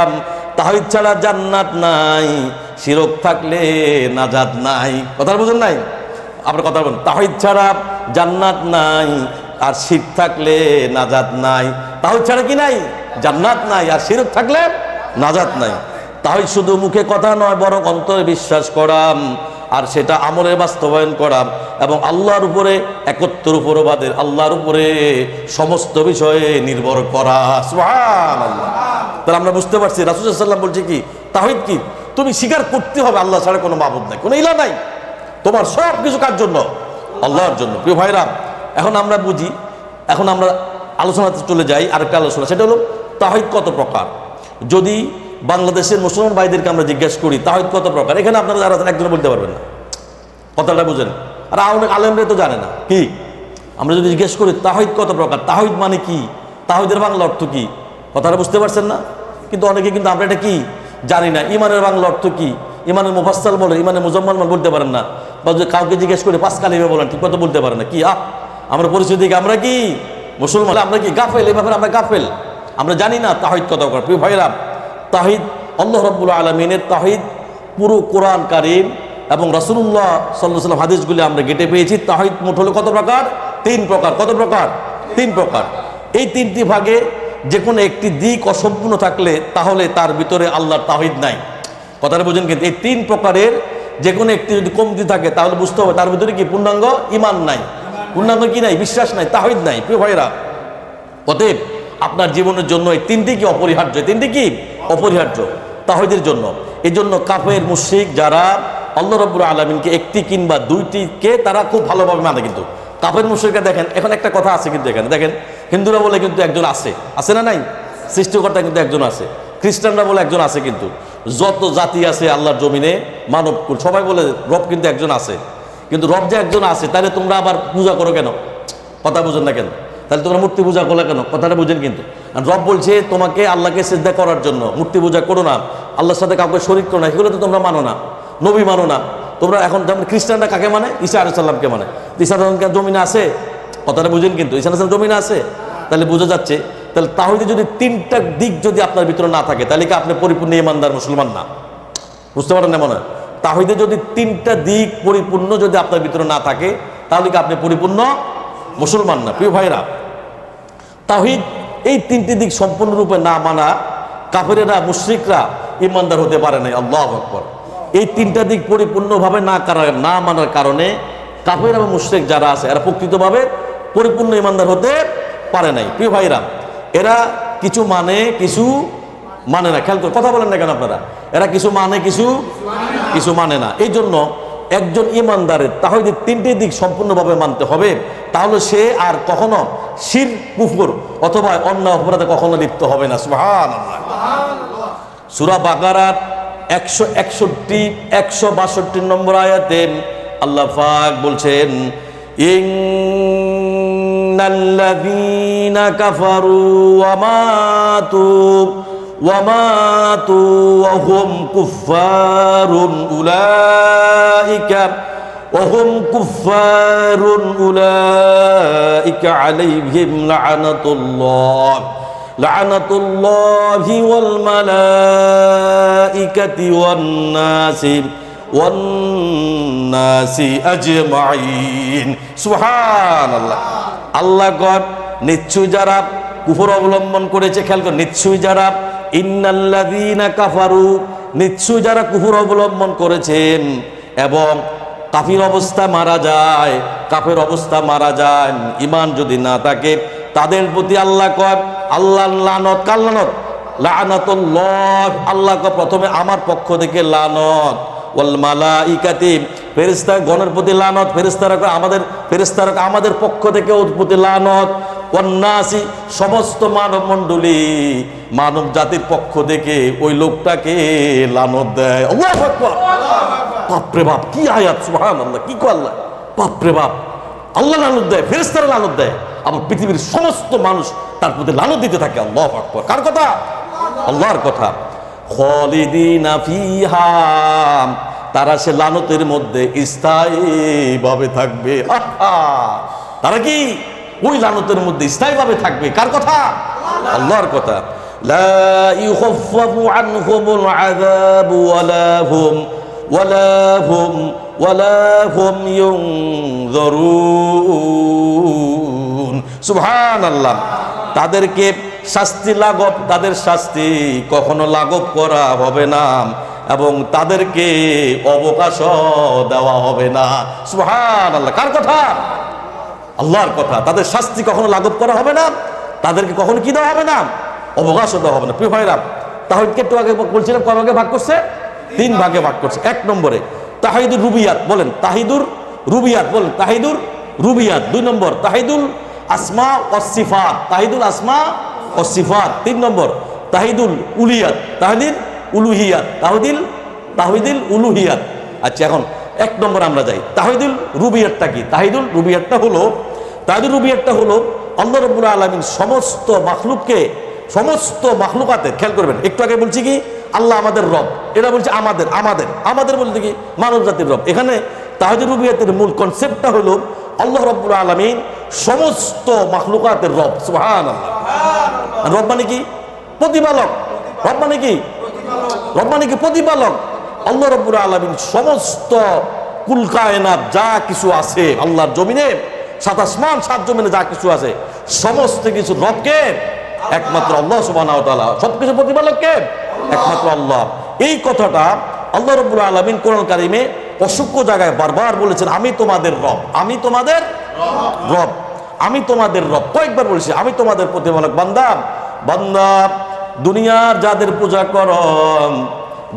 তাওহীদ ছাড়া জান্নাত নাই, শিরক থাকলে নাজাত নাই। কথা বুঝেন নাই? আপনার কথা বলুন, তাওহীদ ছাড়া জান্নাত নাই, আর শিরক থাকলে নাজাত নাই। তাওহীদ ছাড়া কি নাই? জান্নাত নাই, আর শিরক থাকলে নাজাত নাই। তাওহীদ শুধু মুখে কথা নয়, বরং অন্তরে বিশ্বাস করা, আর সেটা আমলের বাস্তবায়ন করা, এবং আল্লাহর উপরে একত্র উপরবাদের, আল্লাহর উপরে সমস্ত বিষয়ে নির্ভর করা। সুবহানাল্লাহ। তাহলে আমরা বুঝতে পারছি রাসূল সাল্লাল্লাহু আলাইহি ওয়াসাল্লাম বলছে কি, তাওহীদ কি? তুমি স্বীকার করতে হবে আল্লাহ ছাড়া কোনো মাবুদ নাই, কোনো ইলাহ নাই, তোমার সব কিছু কার জন্য? আল্লাহর জন্য। প্রিয় ভাইরা, এখন আমরা বুঝি, এখন আমরা আলোচনাতে চলে যাই। আরেকটা আলোচনা, সেটা হলো তাওহীদ কত প্রকার। যদি বাংলাদেশের মুসলমান ভাইদেরকে আমরা জিজ্ঞেস করি তাওহীদ কত প্রকার, এখানে আপনারা যারা একজনে বলতে পারবেন না। কথাটা বুঝেন? আর অনেক আলেমরা তো জানে না। কি আমরা যদি জিজ্ঞেস করি তাওহীদ কত প্রকার, তাওহীদ মানে কি, তাওহীদের বাংলা অর্থ কি, কথাটা বুঝতে পারছেন না? কিন্তু অনেকে কিন্তু আমরা এটা কি জানি না। ইমানের বাংলা অর্থ কি, ইমানের মুফাসসাল বলে, ইমানের মুজাম্মাল বলতে পারেন না। বা যদি কাউকে জিজ্ঞেস করে পাঁচ কালিমা বলেন, ঠিক মতো বলতে পারেন না। কি আমরা পরিচয় দিকে আমরা কি মুসলমান, আমরা কি গাফেল? এই ব্যাপারে আমরা গাফেল, আমরা জানি না তাওহীদ কত প্রকার। প্রিয় ভাইরা, তাওহীদ আল্লাহ রাব্বুল আলামিনের তাওহীদ পুরো কোরআন কারীম এবং রাসূলুল্লাহ সাল্লাল্লাহু আলাইহি ওয়াসাল্লাম হাদিসগুলি আমরা গেটে পেয়েছি। তাওহীদ মোট হলো কত প্রকার? 3 প্রকার। কত প্রকার? 3 প্রকার। এই 3টি ভাগে যে কোনো একটি দিক অসম্পূর্ণ থাকলে তাহলে তার ভিতরে আল্লাহর তাওহীদ নাই। কথাটা বুঝেন? কিন্তু এই 3 প্রকারের যে কোনো একটি যদি কমতি থাকে তাহলে বুঝতে হবে তার ভিতরে কি পূর্ণাঙ্গ ঈমান নাই, পূর্ণাঙ্গ কি নাই? বিশ্বাস নাই, তাওহীদ নাই। প্রিয় ভাইরা, অতএব আপনার জীবনের জন্য এই 3টি কি অপরিহার্য? 3টি কি অপরিহার্য তাওহীদের জন্য। এই জন্য কাফের মুশরিক যারা আল্লাহ রাব্বুল আলামিনকে একটি কিংবা 2টিকে তারা খুব ভালোভাবে মানে, কিন্তু কাফের মুশরিকরা দেখেন, এখন একটা কথা আছে কিন্তু এখানে দেখেন, হিন্দুরা বলে কিন্তু একজন আছে, আছে না নাই? সৃষ্টিকর্তা কিন্তু একজন আছে। খ্রিস্টানরা বলে একজন আছে, কিন্তু যত জাতি আছে আল্লাহর জমিনে মানবকুল সবাই বলে রব কিন্তু একজন আছে, কিন্তু রব যে একজন আছে তাহলে তোমরা আবার পূজা করো কেন? কথা বুঝেন না কেন? তাহলে তোমরা মূর্তি পূজা করলে কেন? কথাটা বুঝেন কিন্তু। আর রব বলছে তোমাকে আল্লাহকে সিজদা করার জন্য, মূর্তি পূজা করো না, আল্লাহর সাথে কাউকে শরীক করো না, এগুলো তো তোমরা মানো না, নবী মানো না তোমরা। এখন যেমন খ্রিস্টানরা কাকে মানে? ঈসা আলাইহিস সালামকে মানে। ঈসা আলাইহিস সালাম জমিনে আছে? কথাটা বুঝেন কিন্তু। ঈসা আলাইহিস সালাম জমিনে আছে, তাহলে বোঝা যাচ্ছে তাহলে তাওহীদে যদি তিনটা দিক যদি আপনার ভিতরে না থাকে তাহলে কি আপনি পরিপূর্ণ ঈমানদার মুসলমান না? বুঝতে পারেন না মনে হয়? তাওহীদে যদি তিনটা দিক পরিপূর্ণ যদি আপনার ভিতরে না থাকে তাহলে কি আপনি পরিপূর্ণ মুসলমান না? প্রিয় ভাইরা, তাওহীদ এই তিনটি দিক সম্পূর্ণরূপে না মানা কাফেরেরা মুশরিকরা ঈমানদার হতে পারে না। আল্লাহু আকবার। এই তিনটা দিক পরিপূর্ণভাবে না মানার কারণে কাফের এবং মুশরিক যারা আছে এরা প্রকৃতভাবে পরিপূর্ণ ঈমানদার হতে পারে নাই। প্রিয় ভাইরা, এরা কিছু মানে কিছু মানে না। খেয়াল করে কথা বলেন না কেন আপনারা? এরা কিছু মানে কিছু মানে না। এই জন্য একজন ঈমানদারের তাওহীদের তিনটি দিক সম্পূর্ণভাবে মানতে হবে, তাহলে সে আর কখনো শিরক কুফর অথবা অন্য অপরাধে কখনো লিপ্ত হবে না। সুবহানাল্লাহ। সূরা বাকারার 161 নম্বর আয়াতে আল্লাহ পাক বলছেন, ইন্নাল্লাযীনা কাফারু ওয়া মাতু ওয়া হুম কুফফারুন উলাইকা আলাইহিম লা'নাতুল্লাহি ওয়াল মালাইকাতি ওয়ান নাসি আজমাইন। সুবহানাল্লাহ। আল্লাহ কর নিশ্চয়ই যারা কুফর অবলম্বন করেছে, খেয়াল কর, নিশ্চয়ই যারা, ইন্নাল্লাযীনা কাফারু, নিশ্চয়ই যারা কুফর অবলম্বন করেছেন এবং কাফির অবস্থা মারা যায়, কাফের অবস্থা মারা যায়, ঈমান যদি না থাকে, তাদের প্রতি আল্লাহ কর আল্লাহর লানত। কার লানত? লা'নাতুল্লাহ। আল্লাহ কর প্রথমে আমার পক্ষ থেকে লানত, ওয়াল মালাইকাতি, ফেরেশতাগণের প্রতি লানত, ফেরেশতারা আমাদের পক্ষ থেকে ওর প্রতি লানত, ওয়ান নাসি, সমস্ত মানব মণ্ডলী মানব জাতির পক্ষ থেকে ওই লোকটাকে লানত দেয়। আল্লাহু আকবার। বাপরে বাপ, কি আয়াত! সুবহানাল্লাহ। কি কয় আল্লাহ? বাপরে বাপ, আল্লাহ লানত দেয়, ফেরেশতারা লানত দেয়, আবার পৃথিবীর সমস্ত মানুষ তার প্রতি লানত দিতে থাকে। আল্লাহু আকবার। কার কথা? আল্লাহর কথা। খালিদিনা ফিহা, তারা সে লানতের মধ্যে স্থায়ীভাবে থাকবে। তারা কি ওই লানতের মধ্যে স্থায়ীভাবে থাকবে? কার কথা? আল্লাহর কথা। লা ইউখাফফাফু আনহুমুল আযাবু ওয়ালা হুম ইউনযারুন। সুবহানাল্লাহ। তাদেরকে শাস্তি লাঘব, তাদের শাস্তি কখনো লাঘব করা হবে না এবং তাদেরকে অবকাশ দেওয়া হবে না। সুবহানাল্লাহ। কার কথা? আল্লাহর কথা। তাদের শাস্তি কখনো লাঘব করা হবে না, তাদেরকে কখনো কি দেওয়া হবে না? অবকাশ দেওয়া হবে না। প্রিয় ভাইরা, তাওহীদকে একটু আগে বলছিলাম কয় ভাগে ভাগ করছে? 3 ভাগে ভাগ করছে। 1 নম্বরে তাওহীদুর রুবিয়াত, বলেন তাওহীদুর রুবিয়াত, বলেন তাওহীদুর রুবিয়াত। 2 নম্বর তাওহীদুল আসমা ওয়াস সিফাত, তাওহীদুল আসমা ওয়াস সিফাত। 3 নম্বর তাওহীদুল উলিয়াত, তাওহীদুল উলুহিয়াত, তাওহীদুল উলুহিয়াত। আচ্ছা, এখন 1 নম্বর আমরা যাই। তাওহীদুল রুবিয়াতটা কি? তাওহীদুল রুবিয়াতটা হলো আল্লাহ রাব্বুল আলামিন সমস্ত মাখলুকাতের, খেয়াল করবেন, একটু আগে বলছি কি আল্লাহ আমাদের রব, এটা বলছে আমাদের বলতে কি মানব জাতির রব। এখানে তাওহীদুর রুবিয়াতের মূল কনসেপ্টটা হলো আল্লাহ রাব্বুল আলামিন সমস্ত মাখলুকাতের রব। সুবহানাল্লাহ। রব মানে কি? প্রতিপালক। রব মানে কি? প্রতিপালক। আল্লাহ রাব্বুল আলামিন সমস্ত কুল কায়নাত যা কিছু আছে আল্লাহর জমিনে, 7 আসমান 7 জমিনে যা কিছু আছে সমস্ত কিছু রবকে একমাত্র আল্লাহ সুবহানাহু ওয়া তাআলা। সবকিছু প্রতিপালক কে? একমাত্র আল্লাহ। এই কথাটা আল্লাহ রাব্বুল আলামিন কোরআন কারীমে অসংখ্য জায়গায় বারবার বলেছেন, আমি তোমাদের রব, আমি তোমাদের রব। কয়েকবার বলেছি, আমি তোমাদের প্রতিপালক। বান্দা, দুনিয়ার যাদের পূজা করো,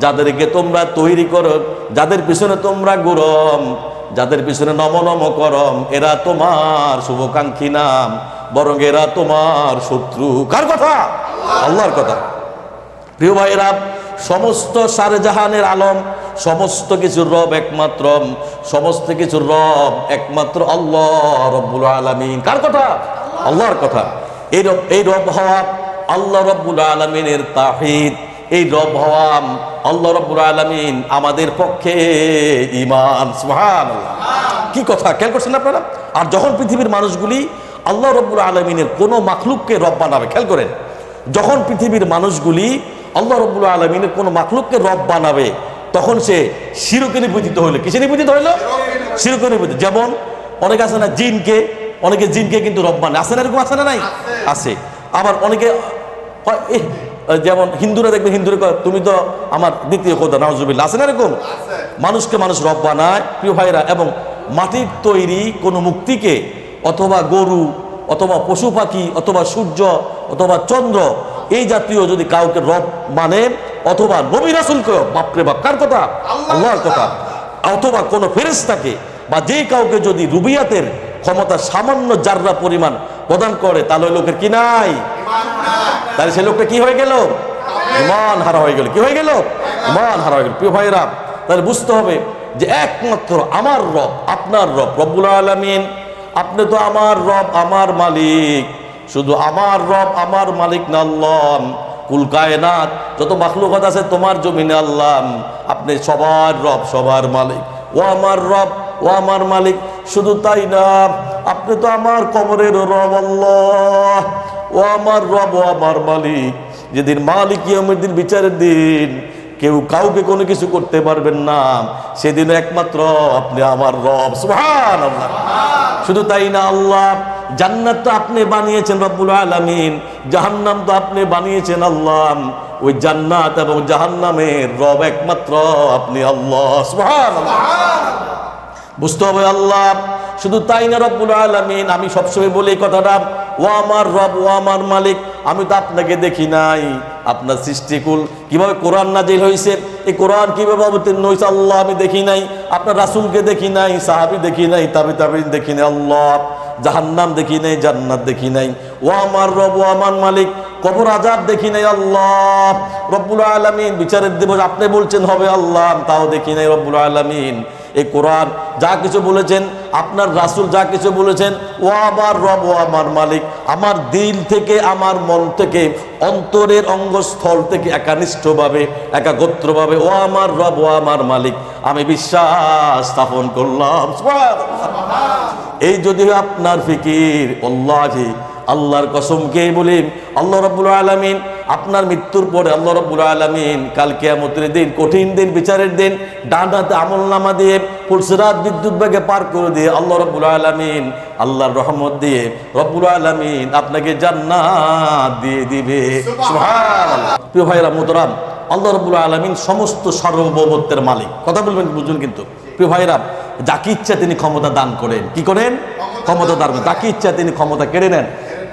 যাদেরকে তোমরা তৈরি করো, যাদের পিছনে তোমরা ঘুরো, যাদের পিছনে নম করম, এরা তোমার শুভাকাঙ্ক্ষী নাম, বরং এরা তোমার শত্রু। কার কথা? আল্লাহর কথা। প্রিয় ভাইরা, সমস্ত সারজাহানের আলম, সমস্ত কিছুর রব একমাত্র, সমস্ত কিছুর রব একমাত্র আল্লাহ রব্বুল আলামিন। কার কথা? আল্লাহর কথা। এই রব হওয়া আল্লাহ রব্বুল আলামিনের তাওহীদ, এই রব হওয়া আল্লাহ রব্বুল আলামিন আমাদের পক্ষে ঈমান। সুবহানাল্লাহ, কি কথা খেয়াল করছেন আপনারা? আর যখন পৃথিবীর মানুষগুলি আল্লাহ রব্বুল আলামিনের কোনো মাখলুককে রব বানাবে, খেয়াল করেন, যখন পৃথিবীর মানুষগুলি আল্লাহ রব্বুল আলামিনের কোনো মাখলুককে রব বানাবে, তখন সে শিরকে নিবেদিত হইল। কিসে নিবেদিত হইল? শিরকে নিবেদিত। যেমন অনেকে আছে না জিনকে, অনেকে জিনকে কিন্তু রব মানে, আছে না? এরকম আছে না? নাই আছে। আবার অনেকে যেমন হিন্দুরা দেখবে, হিন্দুরা তুমি তো আমার দ্বিতীয় খোদা, নাউজুবিল্লাহ, আছে না এরকম? মানুষকে মানুষ রব বানায়, প্রিয় ভাইরা। এবং মাটির তৈরি কোনো মূর্তিকে অথবা গরু অথবা পশু পাখি অথবা সূর্য অথবা চন্দ্র এই জাতীয় যদি কাউকে রব মানে, অথবা নবী রাসূলকে, বাপরে বাপ, কার কথা? আল্লাহর কথা। অথবা কোনো ফেরেশতাকে বা যে কাউকে যদি রুবিয়াতের ক্ষমতা সামান্য জাররা পরিমাণ প্রদান করে, তাহলে ওই লোকের কি নাই? তাহলে সে লোকটা কি হয়ে গেল? ঈমান হারা হয়ে গেল। কি হয়ে গেল? ঈমান হারা হয়ে গেল। প্রিয় ভাইরা, তাহলে বুঝতে হবে যে একমাত্র আমার রব, আপনার রব রব্বুল আলামিন। আপনি তো আমার রব, আমার মালিক। শুধু আমার রব, আমার মালিক না, আল্লাহ কুল কায়নাত যত মাখলুকাত আছে তোমার জমিনে আল্লাহ, আপনি সবার রব, সবার মালিক। ও আমার রব, ও আমার মালিক। শুধু তাই না, আপনি তো আমার কবরের রব আল্লাহ। ও আমার রব, ও আমার মালিক। যেদিন মালিক ইয়াউমের দিন, বিচারের দিন, কেউ কাউকে কোনো কিছু করতে পারবেন না, সেদিন একমাত্র আপনি আমার রব। সুবহানাল্লাহ। শুধু তাই না, আল্লাহ জান্নাত তো আপনি বানিয়েছেন রব্বুল আলামিন, জাহান্নাম তো আপনি বানিয়েছেন আল্লাহ। ওই জান্নাত এবং জাহান্নামের রব একমাত্র আপনি আল্লাহ। সুবহানাল্লাহ। বুঝতে হবে আল্লাহ। শুধু তাই না রব্বুল আলামিন, আমি সবসময় বলি এই কথাটা, ও আমার রব, ও আমার মালিক, আমি তো আপনাকে দেখি নাই। আপনার সৃষ্টিকুল কিভাবে কোরআন নাজিল হয়েছে, এই কোরআন কিভাবে অবতীর্ণ হয়েছে আল্লাহ আমি দেখি নাই। আপনার রাসূলকে দেখি নাই, সাহাবী দেখি নাই, তাবিঈন দেখি নাই আল্লাহ। জাহান্নাম দেখি নাই, জান্নাত দেখি নাই। ও আমার রব, ও আমার মালিক, কবর আযাব দেখি নাই আল্লাহ রব্বুল আলামিন। বিচারের দিবস আপনি বলছেন হবে আল্লাহ, তাও দেখি নাই রব্বুল আলামিন। এই কোরআন যা কিছু বলেছেন, আপনার রাসূল যা কিছু বলেছেন, ও আমার রব, ও আমার মালিক, আমার দিল থেকে, আমার মন থেকে, অন্তরের অঙ্গস্থল থেকে একানিষ্ঠভাবে, একাগ্রভাবে ও আমার রব, ও আমার মালিক আমি বিশ্বাস স্থাপন করলাম। এই যদি আপনার ফিকির, আল্লাহি আল্লাহর কসমকে বলি, আল্লাহ রাব্বুল আলামিন আপনার মৃত্যুর পরে আল্লাহ রাব্বুল আলামিন কাল কিয়ামতের দিন, কঠিন দিন, বিচারের দিন, ডান হাতে আমলনামা দিয়ে পুলসিরাত বিদ্যুৎ বেগে পার করে দিয়ে আল্লাহ রাব্বুল আলামিন আল্লাহর রহমত দিয়ে রব্বুল আলামিন আপনাকে জান্নাত দিয়ে দিবে। সুবহানাল্লাহ। প্রিয় ভাইরা মুহতারাম, আল্লাহ রাব্বুল আলামিন সমস্ত সার্বভৌমত্বের মালিক। কথা বলবেন, বুঝুন কিন্তু প্রিয় ভাইরা, যাকে ইচ্ছা তিনি ক্ষমতা দান করেন। কি করেন? ক্ষমতা দান করেন। যাকে ইচ্ছা তিনি ক্ষমতা কেড়ে নেন,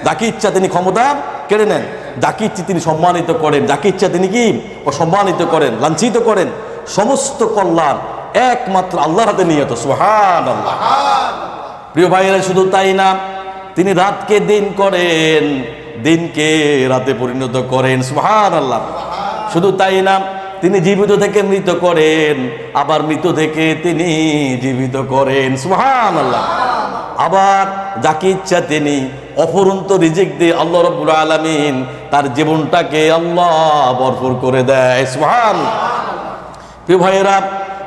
যাকে ইচ্ছা তিনি ক্ষমতা কেড়ে নেন, যাকে ইচ্ছা তিনি সম্মানিত করেন, যাকে ইচ্ছা তিনি কি অসম্মানিত করেন, লাঞ্ছিত করেন। সমস্ত কল্যাণ একমাত্র আল্লাহর হাতে নিয়ত। সুবহানাল্লাহ। প্রিয় ভাইরা, শুধু তাই না, তিনি রাতকে দিন করেন, দিনকে রাতে পরিণত করেন। সুবহানাল্লাহ। শুধু তাই না, তিনি জীবিত থেকে মৃত করেন, আবার মৃত থেকে তিনি জীবিত করেন। সুবহানাল্লাহ। আবার যাকে ইচ্ছা তিনি অফুরন্ত রিজিক দিয়ে আল্লাহ রাব্বুল আলামিন তার জীবনটাকে আল্লাহ ভরপুর করে দেয়। সুবহানাল্লাহ। প্রিয় ভাইয়েরা,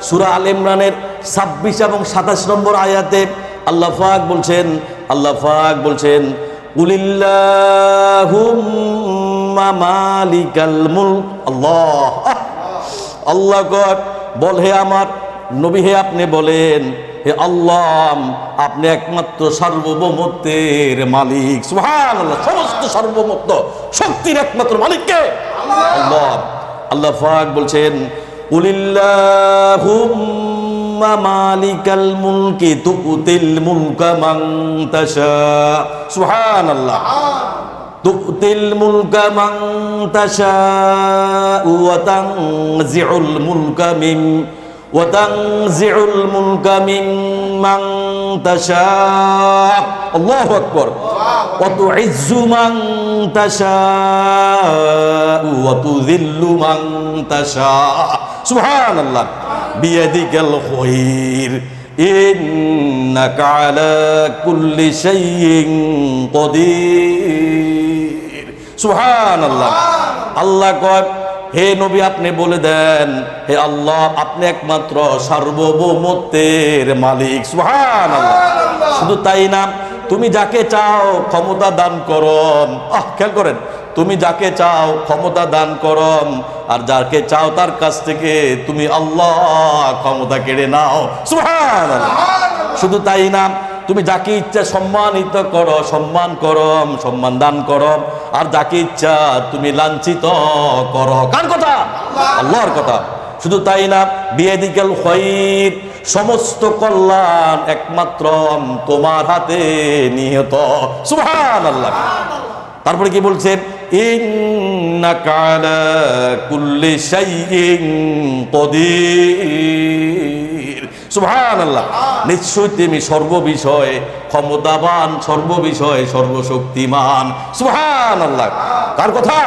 সূরা আল ইমরানের 26 এবং 27 নম্বর আয়াতে আল্লাহ পাক বলছেন কুলিল্লাহুম্মা মালিকাল মুলক। আল্লাহ বল, হে আমার নবী, হে আপনি বলেন, হে আল্লাহ আপনি একমাত্র সার্বভৌমত্বের মালিক। সুবহানাল্লাহ। সমস্ত সার্বভৌমত্ব শক্তির একমাত্র মালিক কে? আল্লাহ। আল্লাহ পাক বলছেন কুলিল্লাহুম্মা মালিকাল মুলকি তুতিল মুলকা মান তাশা। সুবহানাল্লাহ। তুতিল মুলকা মান তাশা ওয়া তানজিউল মুলকা وتنزع الملك ممن تشاء الله أكبر وتعز من تشاء وتذل من تشاء سبحان الله بيدك الخير إنك على كل شيء قدير سبحان الله আল্লাহ কয় হে নবী আপনি বলে দেন হে আল্লাহ আপনি একমাত্র সার্বভৌমত্বের মালিক সুবহানাল্লাহ শুধু তাই না তুমি যাকে চাও ক্ষমতা দান করো খেয়াল করেন তুমি যাকে চাও ক্ষমতা দান করো আর যাকে চাও তার কাছ থেকে তুমি আল্লাহ ক্ষমতা কেড়ে নাও সুবহানাল্লাহ শুধু তাই না তুমি যাকে ইচ্ছা সম্মানিত করো সম্মান দান করো আর যাকে ইচ্ছা তুমি লাঞ্ছিত করো কার কথা আল্লাহর কথা শুধু তাই না বিয়াদিকাল খায়র সমস্ত কল্যাণ একমাত্র তোমার হাতে নিহিত সুবহানাল্লাহ তারপরে কি বলছেন ইন্নাকা আলা কুল্লি শাইইন কদির সুবহানাল্লাহ নিশ্চয় তুমি সর্ববিষয়ে ক্ষমতাবান সর্ববিষয়ে সর্বশক্তিমান সুবহানাল্লাহ কার কথা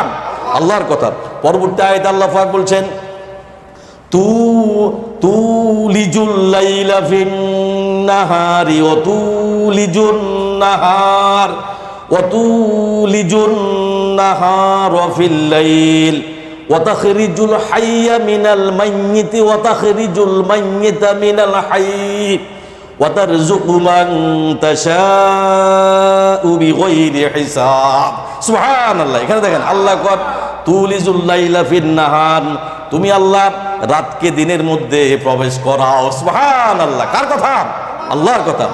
আল্লাহর কথা পরবর্তী আয়াতে আল্লাহ পাক বলছেন তুলিজুল লাইলা ফিন নাহারি ওয়া তুলিজুন নাহার ওয়া তুলিজুন নাহারা ফিল লাইল وتخرج الحي من الميت وتخرج الميت من الحي وترزق من تشاء بغير حساب سبحان الله এখানে দেখেন আল্লাহ কয় তুলিজুল লাইলা ফিন নাহার তুমি আল্লাহ রাতকে দিনের মধ্যে প্রবেশ করাও সুবহানাল্লাহ কার কথা আল্লাহর কথা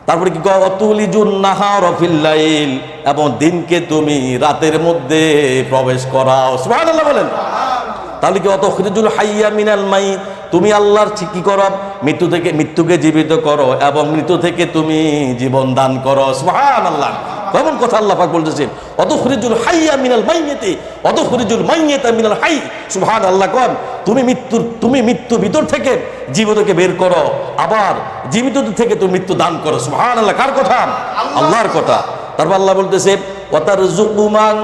তারপরে কি কয় তুলিজুন নাহারা ফিল লাইল এবং দিনকে তুমি রাতের মধ্যে প্রবেশ করাও সুবহানাল্লাহ বলেন তাহলে কি তুখরিজুল হাইয়া মিনাল মাইত তুমি আল্লাহর কি করো মৃত্যুকে জীবিত করো এবং মৃত্যু থেকে তুমি জীবন দান করো সুবহানাল্লাহ কেমন কথা আল্লাহ পাক বলতেছেন তুখরিজুল হাইয়া মিনাল মাইয়িতি তুখরিজুল মাইয়িতা মিনাল হাই সুবহানাল্লাহ কোন তুমি মৃত্যু ভিতর থেকে জীবিতকে বের করো আবার জীবিত থেকে তুমি মৃত্যু দান করো সুবহানাল্লাহ কার কথা আল্লাহর কথা তারপর আল্লাহ বলতেছে ওয়াতারযুকু মান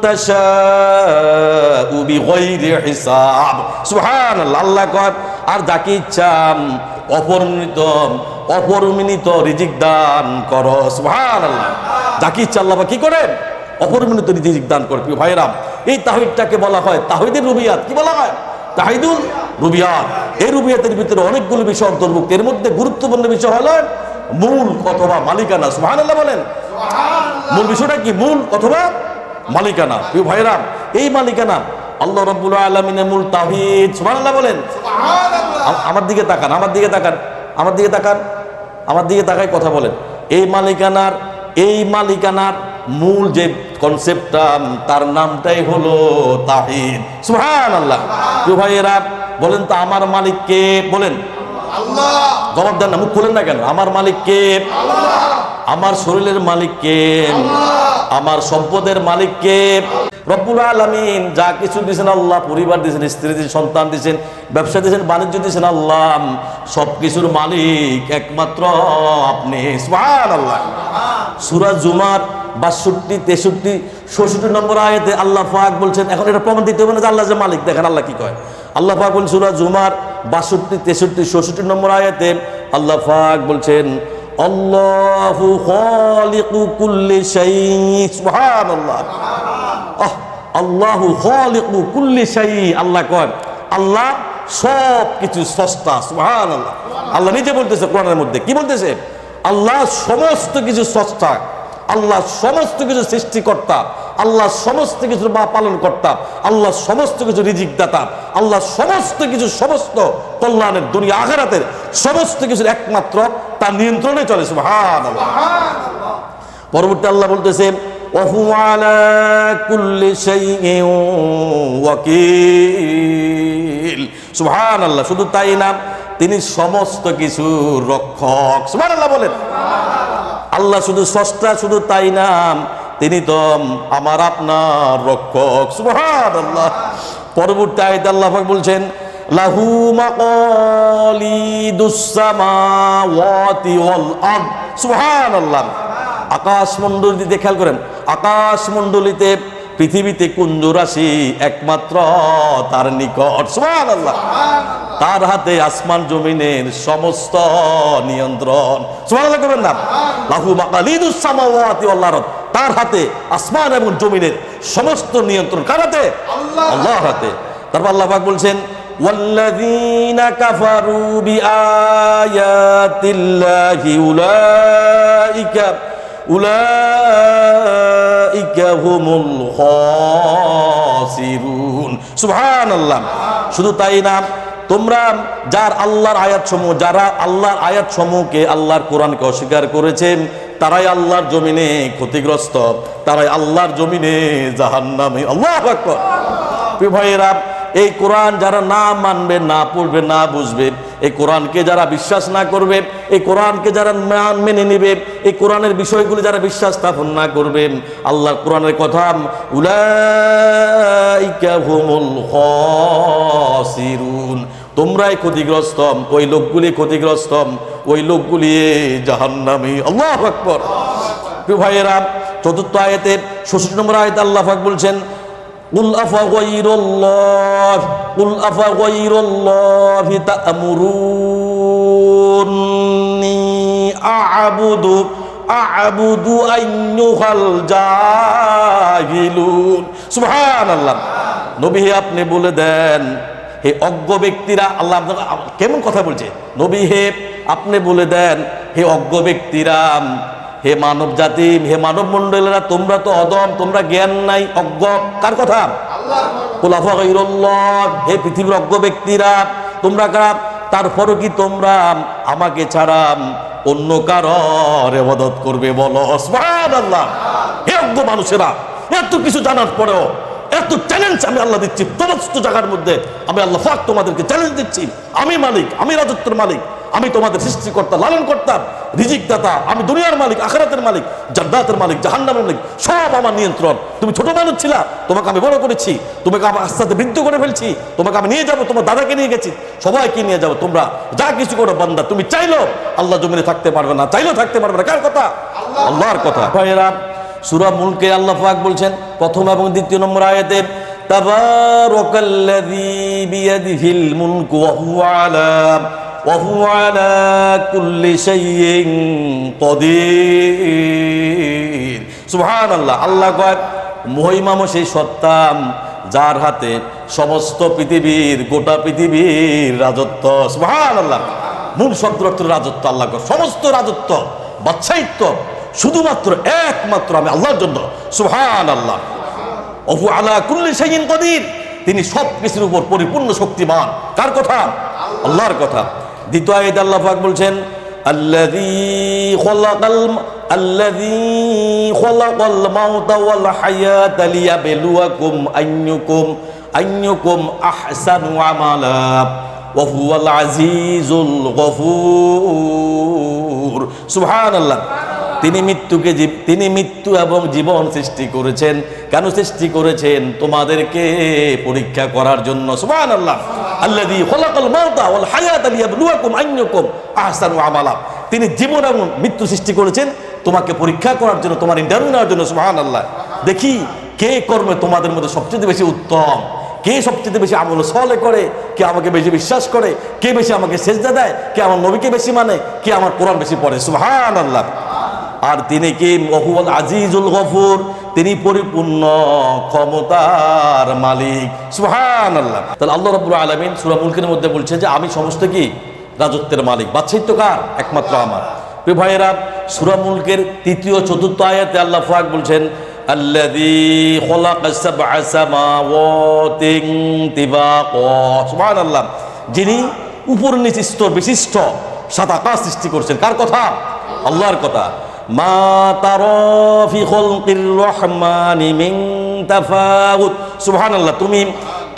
তাশাউ বিগাইরি হিসাব সুবহানাল্লাহ আল্লাহ কয় আর যাকে ইচ্ছা অপরিমিত রিজিক দান করো সুবহানাল্লাহ যাকে ইচ্ছা আল্লাহ কি করেন অপরিমিত রিজিক দান করে প্রিয় ভাইরা এই তাওহীদটাকে বলা হয় তাওহীদুর রুবিয়াত কি বলা হয় তাওহীদুল রুবিয়াত এই রুবিয়াতের ভিতরে অনেকগুলো বিষয় অন্তর্ভুক্ত এর মধ্যে গুরুত্বপূর্ণ বিষয় হলো মূল অথবা মালিকানা সুবহানাল্লাহ বলেন মূল বিষয়টা কি মূল অথবা মালিকানা প্রিয় ভাইরা এই মালিকানা আল্লাহ রাব্বুল আলামিনের মূল তাওহীদ সুবহানাল্লাহ বলেন সুবহানাল্লাহ আমার দিকে তাকান আমার দিকে তাকায় কথা বলেন এই মালিকানার মূল যে কনসেপ্টটা তার নামটাই হলো তাওহীদ সুবহানাল্লাহ প্রিয় ভাইরা বলেন তো আমার মালিক কে বলেন আল্লাহ জবাব দেন না মুখ খুলেন না কেন আমার মালিক কে আল্লাহ আমার শরীরের মালিক কে আল্লাহ আমার সম্পদের মালিক কে রব্বুল আলামিন যা কিছু দিয়েছেন আল্লাহ পরিবার দিয়েছেন স্ত্রী দিয়েছেন সন্তান দিয়েছেন ব্যবসা দিয়েছেন বাণিজ্য দিয়েছেন আল্লাহ সবকিছুর মালিক একমাত্র আপনি সুবহানাল্লাহ সূরা জুমার 62 63 66 নম্বর আয়াতে আল্লাহ পাক বলছেন এখন এটা প্রমাণ দিতে হবে না যে আল্লাহ যে মালিক দেখেন আল্লাহ কি কয় আল্লাহ পাক বলেন সূরা জুমার 62 63 66 নম্বর আয়াতে আল্লাহ পাক বলছেন আল্লাহু খালিকু কুল্লি শাই সুবহানাল্লাহ আল্লাহু খালিকু কুল্লি শাই আল্লাহ কয় আল্লাহ সব কিছু স্রষ্টা সুবহানাল্লাহ আল্লাহ নিজে বলতেছে কোরআনের মধ্যে কি বলতেছে আল্লাহ সমস্ত কিছু স্রষ্টা আল্লাহ সমস্ত কিছু সৃষ্টিকর্তা আল্লাহ সমস্ত কিছু পালন কর্তা আল্লাহ সমস্ত কিছু রিজিক দাতা আল্লাহ সমস্ত কিছু সমস্ত কল্যাণের দুনিয়া আখিরাতের সমস্ত কিছুর একমাত্র তার নিয়ন্ত্রণে চলে সুবহানাল্লাহ পরবর্তী আল্লাহ বলতেছে وهو على كل شيء وكيل সুবহানাল্লাহ শুধু তাই না তিনি সমস্ত কিছুর রক্ষক সুবহানাল্লাহ বলেন আল্লাহ শুধু স্রষ্টা শুধু তাই না তিনি তো আমার আপনার রক্ষক সুবহানাল্লাহ পরবর্তী আয়াতে আল্লাহ পাক বলছেন লাহু মাকালিদুস সামাওয়াতি ওয়াল আরদ। সুবহানাল্লাহ। আকাশমণ্ডলীতে খেয়াল করেন, আকাশমণ্ডলীতে পৃথিবীতে কুঞ্জ রাশি একমাত্র তার নিকট। সুবহানাল্লাহ। তার হাতে আসমান জমিনের সমস্ত নিয়ন্ত্রণ। সুবহানাল্লাহ করবেন না? লাহু মাকালিদুস সামাওয়াতি ওয়াল আরদ। তার হাতে আসমান এবং জমিনের সমস্ত নিয়ন্ত্রণ কার হাতে? আল্লাহর হাতে। তারপর আল্লাহ পাক বলছেন ওয়াল্লাযীনা কাফারু বিআয়াতিল্লাহি উলাইকা হুমুল খাসিরুন। সুবহানাল্লাহ। শুধু তাই না, তোমরা যারা আল্লাহর আয়াতসমূহকে আল্লাহর কোরআনকে অস্বীকার করেছেন তারাই আল্লাহর জমিনে ক্ষতিগ্রস্ত, তারাই আল্লাহর জমিনে জাহান্নামী। আল্লাহু আকবার। প্রিয় ভাইয়েরা, এই কোরআন যারা না মানবে, না পড়বে, না বুঝবে, এই কোরআনকে যারা বিশ্বাস না করবে, এই কোরআনকে যারা মেনে নেবে, এই কোরআনের বিষয়গুলি যারা বিশ্বাস স্থাপন না করবে, আল্লাহর কোরআনের কথা উলাইকা হুমুল খাসিরুন, তোমরাই ক্ষতিগ্রস্ত, ওই লোকগুলি ক্ষতিগ্রস্ত, ওই লোকগুলি জাহান্নামী। আল্লাহু আকবার। প্রিয় ভাইয়েরা, চতুর্থ আয়াতে ৬৬ নম্বর আয়াতে আল্লাহ পাক বলছেন কুল আফা গায়রাল্লাহি তা'মুরুনি আ'বুদু আইয়ুহাল জাহিলুন। সুবহানাল্লাহ। নবী হে, আপনি বলে দেন, হে অজ্ঞ ব্যক্তিরা, আল্লাহ কেমন কথা বলছে, নবী হে আপনি বলে দেন, হে অজ্ঞ ব্যক্তিরা, হে মানব জাতি, হে মানব মণ্ডলেরা, তোমরা তো অদম, তোমরা জ্ঞান নাই, অজ্ঞ। কার কথা? কুল আফা গায়রাল্লাহ, হে পৃথিবীর অজ্ঞ ব্যক্তিরা, তোমরা কারা? তারপরও কি তোমরা আমাকে ছাড়া অন্য কারোর ইবাদত করবে? বলো সুবহানাল্লাহ। হে অজ্ঞ মানুষেরা, এত কিছু জানার পরেও এত চ্যালেঞ্জ আমি আল্লাহ দিচ্ছি, সমস্ত জায়গার মধ্যে আমি আল্লাহ পাক তোমাদেরকে চ্যালেঞ্জ দিচ্ছি, আমি মালিক, আমি রাজত্বের মালিক, আমি তোমাদের সৃষ্টিকর্তা, লালন কর্তা, রিজিক দাতা, আমি দুনিয়ার মালিক, আখিরাতের মালিক, জান্নাতের মালিক, জাহান্নামের মালিক, সব আমার নিয়ন্ত্রণ। তুমি ছোট মানুষ ছিলা, তোমাকে আমি বড় করেছি, তোমাকে আমার আস্তে আস্তে বৃদ্ধ করে ফেলছি, তোমাকে আমি নিয়ে যাবো, তোমার দাদাকে নিয়ে গেছি, সবাইকে নিয়ে যাবো, তোমরা যা কিছু করো বান্দা, তুমি চাইলেও আল্লাহ জমিনে থাকতে পারবে না, চাইলেও থাকতে পারবে না। কার কথা? আল্লাহর কথা। ভাইয়েরা, সূরা মুলকে আল্লাহ পাক বলছেন প্রথম এবং দ্বিতীয় নম্বর আয়াতে তাবারাকাল্লাযী বিয়াদিহিল মুলকু ওয়া হুয়া আলা কুল্লি শাইইন কাদির। সুবহানাল্লাহ। আল্লাহ কয় মহিমাময় সেই সত্তা যার হাতে সমস্ত পৃথিবীর, গোটা পৃথিবীর রাজত্ব। সুবহানাল্লাহ। মূল শব্দ অর্থ রাজত্ব। আল্লাহ কয় সমস্ত রাজত্ব, বাদশাহিত্ব শুধুমাত্র একমাত্র আমি আল্লাহর জন্য। সুবহানাল্লাহ। ওহু আলা কুল্লি শাইইন কাদির, তিনি সব কিছুর উপর পরিপূর্ণ শক্তিমান। কার কথা? আল্লাহর কথা। দ্বিতীয় আয়াতে আল্লাহ পাক বলছেন আল্লাযী খালাকাল মাউতা ওয়াল হায়াতা লিয়াবলুয়াকুম আইয়ুকুম আহসানু আমালা ওয়া হুয়াল আজিজুল গফুর। সুবহানাল্লাহ। তিনি মৃত্যু এবং জীবন সৃষ্টি করেছেন। কেন সৃষ্টি করেছেন? তোমাদেরকে পরীক্ষা করার জন্য। সুবহানাল্লাহ। আল্লাযী খালাকাল মাউতা ওয়াল হায়াতা লিয়াবলুয়াকুম আইয়ুকুম আহসানু আমালা, তিনি জীবন এবং মৃত্যু সৃষ্টি করেছেন তোমাকে পরীক্ষা করার জন্য, তোমার ইন্টারভিউ নেওয়ার জন্য। সুবহানাল্লাহ। দেখি কে কর্মে তোমাদের মধ্যে সবচেয়ে বেশি উত্তম, কে সবচেয়ে বেশি আমল সালেহ করে, কে আমাকে বেশি বিশ্বাস করে, কে বেশি আমাকে সেজদা দেয়, কে আমার নবীকে বেশি মানে, কে আমার কোরআন বেশি পড়ে। সুবহানাল্লাহ। আর তিনি কি ওহুল আজিজুল গফুর, তিনি পরিপূর্ণ ক্ষমতার মালিক। সুবহানাল্লাহ। তাহলে আল্লাহ রাব্বুল আলামিন সূরা মুলকের মধ্যে বলছেন যে আমি সমস্ত কি রাজত্বের মালিক, বাদশাহিত্ব কার? একমাত্র আমার। প্রিয় ভাইয়েরা, সূরা মুলকের তৃতীয় চতুর্থ আয়াতে আল্লাহ পাক বলছেন আল্লাযী খালাকাস সাবআ সামাওয়াতিন তিবাকা। সুবহানাল্লাহ। যিনি উপর নিচ স্তর বিশিষ্ট সাত আকাশ সৃষ্টি করেছেন। কার কথা? আল্লাহর কথা। মা তারা ফি খালকির রহমানি মিন তাফাউত। সুবহানাল্লাহ।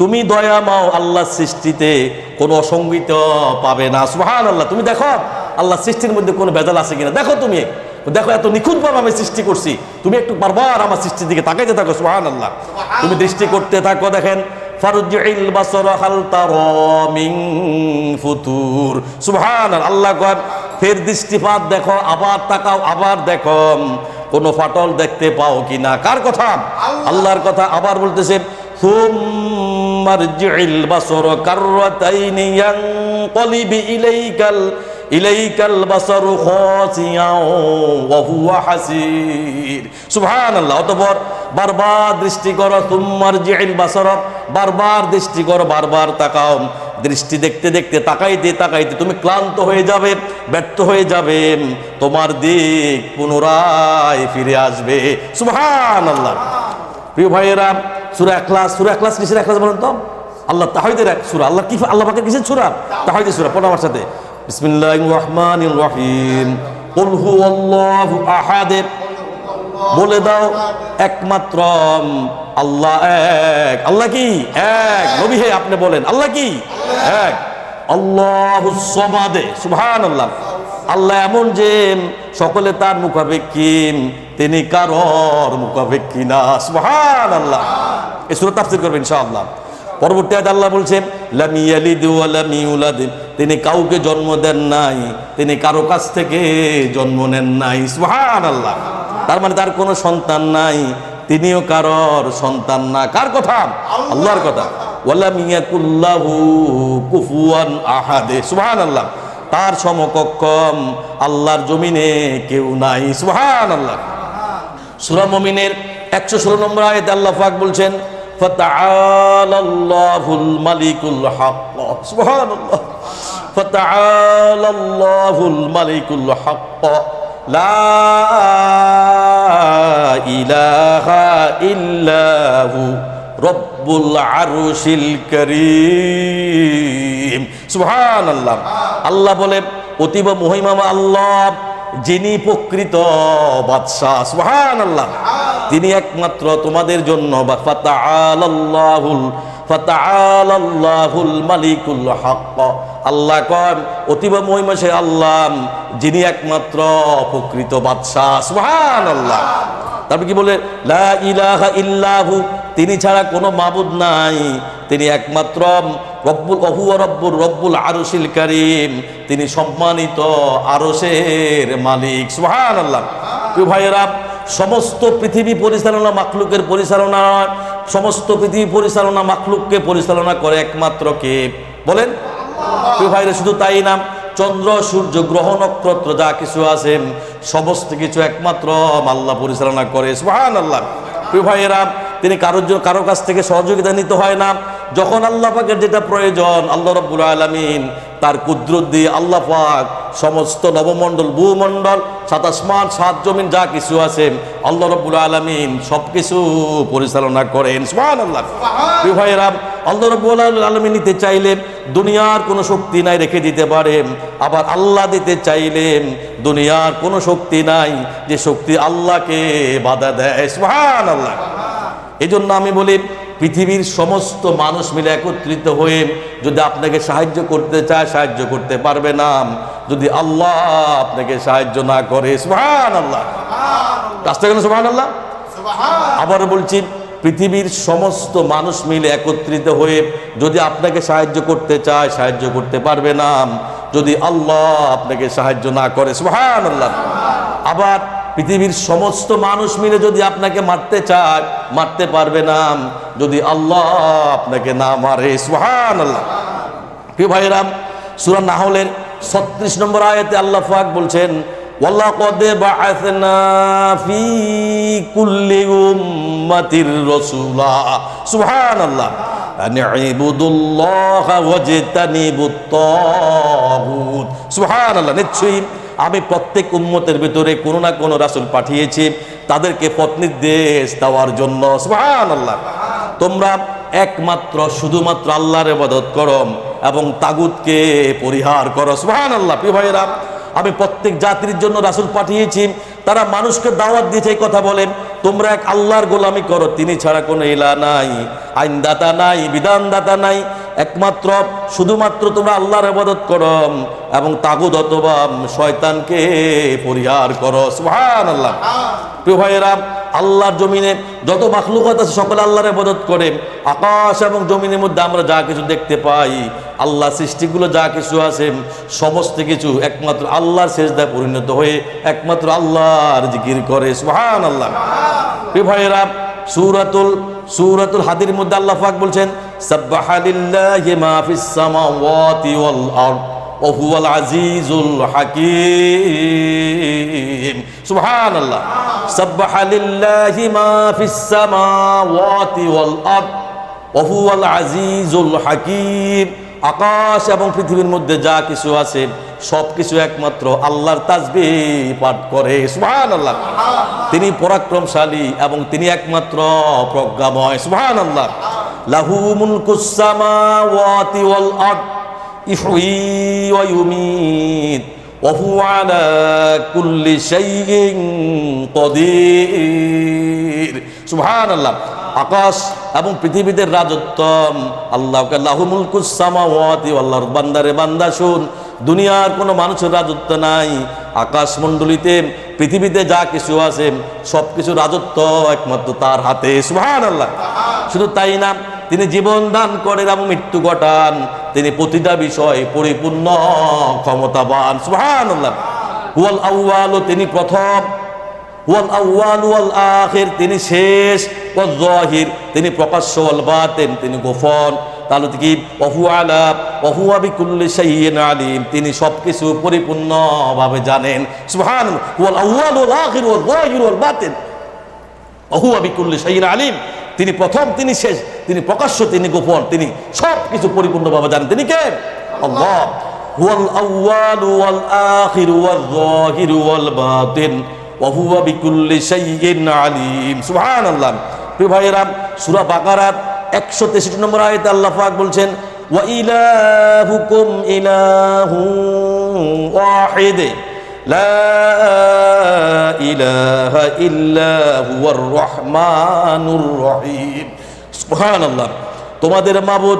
তুমি দয়াময় আল্লাহর সৃষ্টিতে কোনো অসঙ্গিত পাবে না। সুবহানাল্লাহ। তুমি দেখো আল্লাহ সৃষ্টির মধ্যে কোনো ভেজাল আছে কিনা, দেখো, তুমি দেখো এত নিখুঁতভাবে আমি সৃষ্টি করছি, তুমি একটু বারবার আমার সৃষ্টির দিকে তাকাইতে থাকো। সুবহানাল্লাহ। তুমি দৃষ্টি করতে থাকো, দেখেন ফারজিল বাসরা হাল তারা মিন ফুতুর। সুবহানাল্লাহ। আল্লাহ কয় ফের দৃষ্টিপাত দেখো, আবার তাকাও, আবার দেখো কোন ফাটল দেখতে পাও কিনা। কার কথা? আল্লাহর কথা। আবার বলতেছেন সুম্মারজিল বাসরা কাররাতাইনি ইয়ানকলিবি ইলাইকাল বাসারু খাসিয়াও ওয়া হুয়া হাসির। সুবহানাল্লাহ। অতঃপর বারবার দৃষ্টি করো, সুম্মারজিল বাসরা, বারবার দৃষ্টি করো, বারবার তাকাও। দৃষ্টি দেখতে দেখতে তাকাইতে তাকাইতে তুমি ক্লান্ত হয়ে যাবে, ব্যর্থ হয়ে যাবে, তোমার দিক পুনরায় ফিরে আসবে। সুবহানাল্লাহ। প্রিয় ভাইয়েরা, সূরা ইখলাস, সূরা ইখলাস কিসের ইখলাস বলেন তো? আল্লাহ তাওহীদের এক সূরা। আল্লাহ কি, আল্লাহ পাকের কিসের সূরা? তাওহীদের সূরা। পড়ো আমার সাথে, বিসমিল্লাহির রহমানির রহিম। কুল হুয়াল্লাহু আহাদ। বলে দাও একমাত্র আল্লাহ এক। আল্লাহ কি? এক। নবী হে আপনি বলেন আল্লাহ কি? এক। আল্লাহুস সামাদ। সুবহানাল্লাহ। আল্লাহ এমন যে সকলে তার মুখাপেক্ষী, তিনি কারোর মুখাপেক্ষী না। সুবহানাল্লাহ। এই সূরা তাফসীর করবেন ইনশাআল্লাহ। পরবর্তী আয়াতে আল্লাহ বলছেন লাম ইয়ালিদ ওয়া লাম ইউলাদ। তিনি কাউকে জন্ম দেন নাই, তিনি কারো কাছ থেকে জন্ম নেন নাই। সুবহানাল্লাহ। তার মানে তার কোনো সন্তান নাই, তিনিও কারোর সন্তান না। কার কথা? আল্লাহর কথা। ওয়ালাম ইয়াকুল্লাহু কুফুয়ান আহাদ। সুবহানাল্লাহ। তার সমকক্ষ আল্লাহর জমিনে কেউ নাই। সুবহানাল্লাহ। সূরা মুমিনের 116 নম্বর আয়াতে আল্লাহ পাক বলছেন ফাতাআলাল্লাহুল মালিকুল হক। সুবহানাল্লাহ। ফাতাআলাল্লাহুল মালিকুল হক লা ইলাহা ইল্লাহু রব্বুল আরশিল কারীম। সুবহানাল্লাহ। আল্লাহ বলে অতীব মহিমা আল্লাহ, যিনি প্রকৃত বাদশাহ। সুবহানাল্লাহ। তিনি একমাত্র তোমাদের জন্য ফাতাআলাল্লাহুল মালিকুল হক। আল্লাহ কয় অতীব মহিমা সে আল্লাহ, যিনি একমাত্র প্রকৃত বাদশাহ। সুবহানাল্লাহ। তারপর কি বলে লা ইলাহা ইল্লাহু, তিনি ছাড়া কোনো মাবুদ নাই, তিনি একমাত্র রব্বুল আরশিল কারীম, তিনি সম্মানিত আরশের মালিক। সুবহানাল্লাহ। প্রিয় ভাইয়েরা, সমস্ত পৃথিবী পরিচালনা মাখলুকের পরিচালনা, সমস্ত পৃথিবী পরিচালনা মাখলুককে পরিচালনা করে একমাত্র কে বলেন? প্রিয় ভাইরা, শুধু তাই না, চন্দ্র সূর্য গ্রহ নক্ষত্র যা কিছু আছে সমস্ত কিছু একমাত্র আল্লাহ পরিচালনা করে। সুবহানাল্লাহ। প্রিয় ভাইয়েরা, তিনি কারো কাছ থেকে সহযোগিতা নিতে হয় না। যখন আল্লাহ পাকের যেটা প্রয়োজন, আল্লাহ রাব্বুল আলামিন তার কুদরত দিয়ে আল্লাহ পাক সমস্ত নবমণ্ডল, ভূমণ্ডল, সাত আসমান, সাত জমিন যা কিছু আছে আল্লাহ রাব্বুল আলামিন সবকিছু পরিচালনা করেন। সুবহানাল্লাহ। প্রিয় ভাইয়েরা, আল্লাহ রাব্বুল আলামিন নিতে চাইলে দুনিয়ার কোনো শক্তি নাই রেখে দিতে পারেন, আবার আল্লাহ দিতে চাইলে দুনিয়ার কোনো শক্তি নাই যে শক্তি আল্লাহকে বাধা দেয়। সুবহানাল্লাহ। এই জন্য আমি বলি পৃথিবীর সমস্ত মানুষ মিলে একত্রিত হয়ে যদি আপনাকে সাহায্য করতে চায় সাহায্য করতে পারবে না, যদি আল্লাহ আপনাকে সাহায্য না করে। সুবহানাল্লাহ। রাস্তা কেন? সুবহানাল্লাহ। আবার বলছি পৃথিবীর সমস্ত মানুষ মিলে একত্রিত হয়ে যদি আপনাকে সাহায্য করতে চায় সাহায্য করতে পারবে না, যদি আল্লাহ আপনাকে সাহায্য না করে। সুবহানাল্লাহ। আবার পৃথিবীর সমস্ত মানুষ মিলে যদি আপনাকে মারতে চায় মারতে পারবে না, যদি আল্লাহ আপনাকে না মারে। সুবহানাল্লাহ। প্রিয় ভাইরা, সূরা নাহলের 36 নম্বর আয়াতে আল্লাহ পাক বলছেন ওয়ালাকাদ বাআসনা ফি কুল্লি উম্মাতির রাসূলা। সুবহানাল্লাহ। আন ইবুদুল্লাহা ওয়াজতানিবুত তাগুত। সুবহানাল্লাহ। নিশ্চয়ই আমি প্রত্যেক উম্মতের ভিতরে কোনো না কোনো রাসূল পাঠিয়েছি তাদেরকে পথ নির্দেশ দেওয়ার জন্য। সুবহানাল্লাহ। তোমরা একমাত্র শুধুমাত্র আল্লাহর ইবাদত করো এবং তাগুতকে পরিহার করো। সুবহানাল্লাহ। প্রিয় ভাইয়েরা, আমি প্রত্যেক জাতির জন্য রাসূল পাঠিয়েছি, তারা মানুষকে দাওয়াত দিয়েছে এই কথা বলেন তোমরা এক আল্লাহর গোলামি করো, তিনি ছাড়া কোনো ইলাহ নাই, আইনদাতা নাই, বিধানদাতা নাই, একমাত্র শুধুমাত্র তোমরা আল্লাহর ইবাদত করো এবং তাগুত অথবা শয়তানকে পরিহার করো। সুবহানাল্লাহ। প্রিয় ভাইয়েরা, আল্লাহর জমিনে যত মাখলুকাত আছে সকলে আল্লাহর ইবাদত করে। আকাশ এবং জমিনের মধ্যে আমরা যা কিছু দেখতে পাই, আল্লাহ সৃষ্টিগুলো যা কিছু আছে সমস্ত কিছু একমাত্র আল্লাহর সিজদায় পরিণত হয়ে একমাত্র আল্লাহর জিকির করে। সুবহানাল্লাহ। প্রিয় ভাইয়েরা, সূরাতুল হাদীর মধ্যে আল্লাহ পাক বলছেন, সাব্বাহা লিল্লাহি মা ফিস সামাওয়াতি ওয়াল আরদ ওয়া হুয়াল আজিজুল হাকীম। সুবহানাল্লাহ। সাব্বাহা লিল্লাহি মা ফিস সামাওয়াতি ওয়াল আরদ ওয়া হুয়াল আজিজুল হাকীম। আকাশ এবং পৃথিবীর মধ্যে যা কিছু আছে সব কিছু একমাত্র আল্লাহর তাসবিহ পাঠ করে। সুবহানাল্লাহ। তিনি পরাক্রমশালী এবং তিনি একমাত্র প্রজ্ঞাময়। সুবহানাল্লাহ। লাহু মুলকুস সামাওয়াতি ওয়াল আরদ ইহয়ী ওয়া ইউমীত ওয়া হুয়া আলা কুল্লি শাইইন কাদির। সুবহানাল্লাহ। আকাশ এবং পৃথিবীতে রাজত্ব আল্লাহকে। লাহু মুলকুস সামাওয়াতি, আল্লাহর বান্দারে বান্দা শুন, দুনিয়ার কোনো মানুষের রাজত্ব নাই। আকাশমণ্ডলীতে পৃথিবীতে যা কিছু আছে সব কিছু রাজত্ব একমাত্র তার হাতে। সুবহানাল্লাহ। শুধু তাই না, তিনি জীবন দান করেন এবং মৃত্যু ঘটান। তিনি প্রতিটা বিষয় পরিপূর্ণ ক্ষমতাবান। সুবহানাল্লাহ। হুয়াল আউয়াল, তিনি প্রথম। ওয়াল আউয়াল ওয়াল আখির, তিনি শেষ। ওয়াল যাহির, তিনি প্রকাশ্য। ওয়াল বাতিন, তিনি গোপন। তাহলে কি ওয়া হুয়া বিকুল্লি শাইইন আলিম, তিনি সবকিছু পরিপূর্ণভাবে জানেন। সুবহানাল্লাহ। ওয়াল আউয়াল ওয়াল আখির ওয়াল যাহির ওয়াল বাতিন ওয়া হুয়া বিকুল্লি শাইইন আলিম, তিনি প্রথম, তিনি শেষ, তিনি প্রকাশ্য, তিনি গোপন, তিনি সবকিছু পরিপূর্ণভাবে জানেন। তিনি কে? আল্লাহ। হুয়াল আউয়াল ওয়াল আখির ওয়াল যাহির ওয়াল বাতিন ওয়া হুয়া বিকুল্লি শাইইন আলিম। সুবহানাল্লাহ। প্রিয় ভাইয়েরা, সূরা বাকারার 163 নম্বর আয়াতে আল্লাহ পাক বলছেন, ওয়া ইলাহুকুম ইলাহুন ওয়াহিদ লা ইলাহা ইল্লা হুয়ার রহমানুর রহিম। সুবহানাল্লাহ। তোমাদের মাবুদ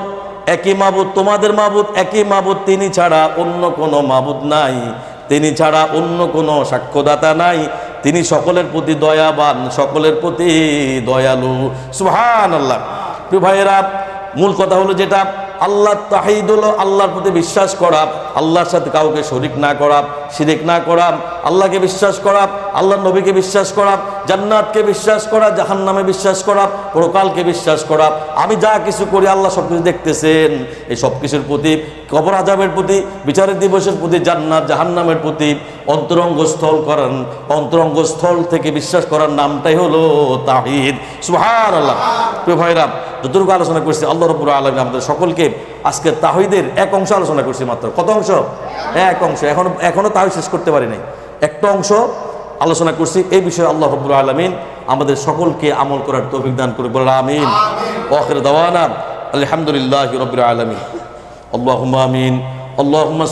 একই মাবুদ, তোমাদের মাবুদ একই মাবুদ, তিনি ছাড়া অন্য কোনো মাবুদ নাই, তিনি ছাড়া অন্য কোনো সাক্ষ্যদাতা নাই, তিনি সকলের প্রতি দয়াবান, সকলের প্রতি দয়ালু। সুবহানাল্লাহ। প্রিয় ভাইয়েরা, মূল কথা হলো যেটা, আল্লাহ তাহিদ হলো আল্লাহর প্রতি বিশ্বাস করা, আল্লাহর সাথে কাউকে শরিক না করা, শিরিক না করা, আল্লাহকে বিশ্বাস করা, আল্লাহর নবীকে বিশ্বাস করা, জান্নাতকে বিশ্বাস করা, জাহান্নামে বিশ্বাস করা, পরকালকে বিশ্বাস করা। আমি যা কিছু করি আল্লাহ সব কিছু দেখতেছেন। এই সব কিছুর প্রতি, কবর আযাবের প্রতি, বিচারের দিবসের প্রতি, জান্নাত জাহান্নামের প্রতি অন্তরঙ্গস্থল থেকে বিশ্বাস করার নামটাই হলো তাহিদ। সুবহানাল্লাহ। প্রিয় ভাইরা, যতটুকু আলোচনা করছি আল্লাহ রাব্বুল আলামিন আমাদের সকলকে আজকে তাহিদের এক অংশ আলোচনা করছি মাত্র। কত অংশ? এক অংশ। এখনো তাহিদ শেষ করতে পারি নাই, একটা অংশ আলোচনা করছি। এই বিষয়ে আল্লাহ রাব্বুল আলামিন আমাদের সকলকে আমল করার তৌফিক দান করে। বলেন আমিন। ওয়া আখির দাওয়ানা আলহামদুলিল্লাহি রাব্বিল আলামিন। আল্লাহুম্মা আমিন। আল্লাহুম্মা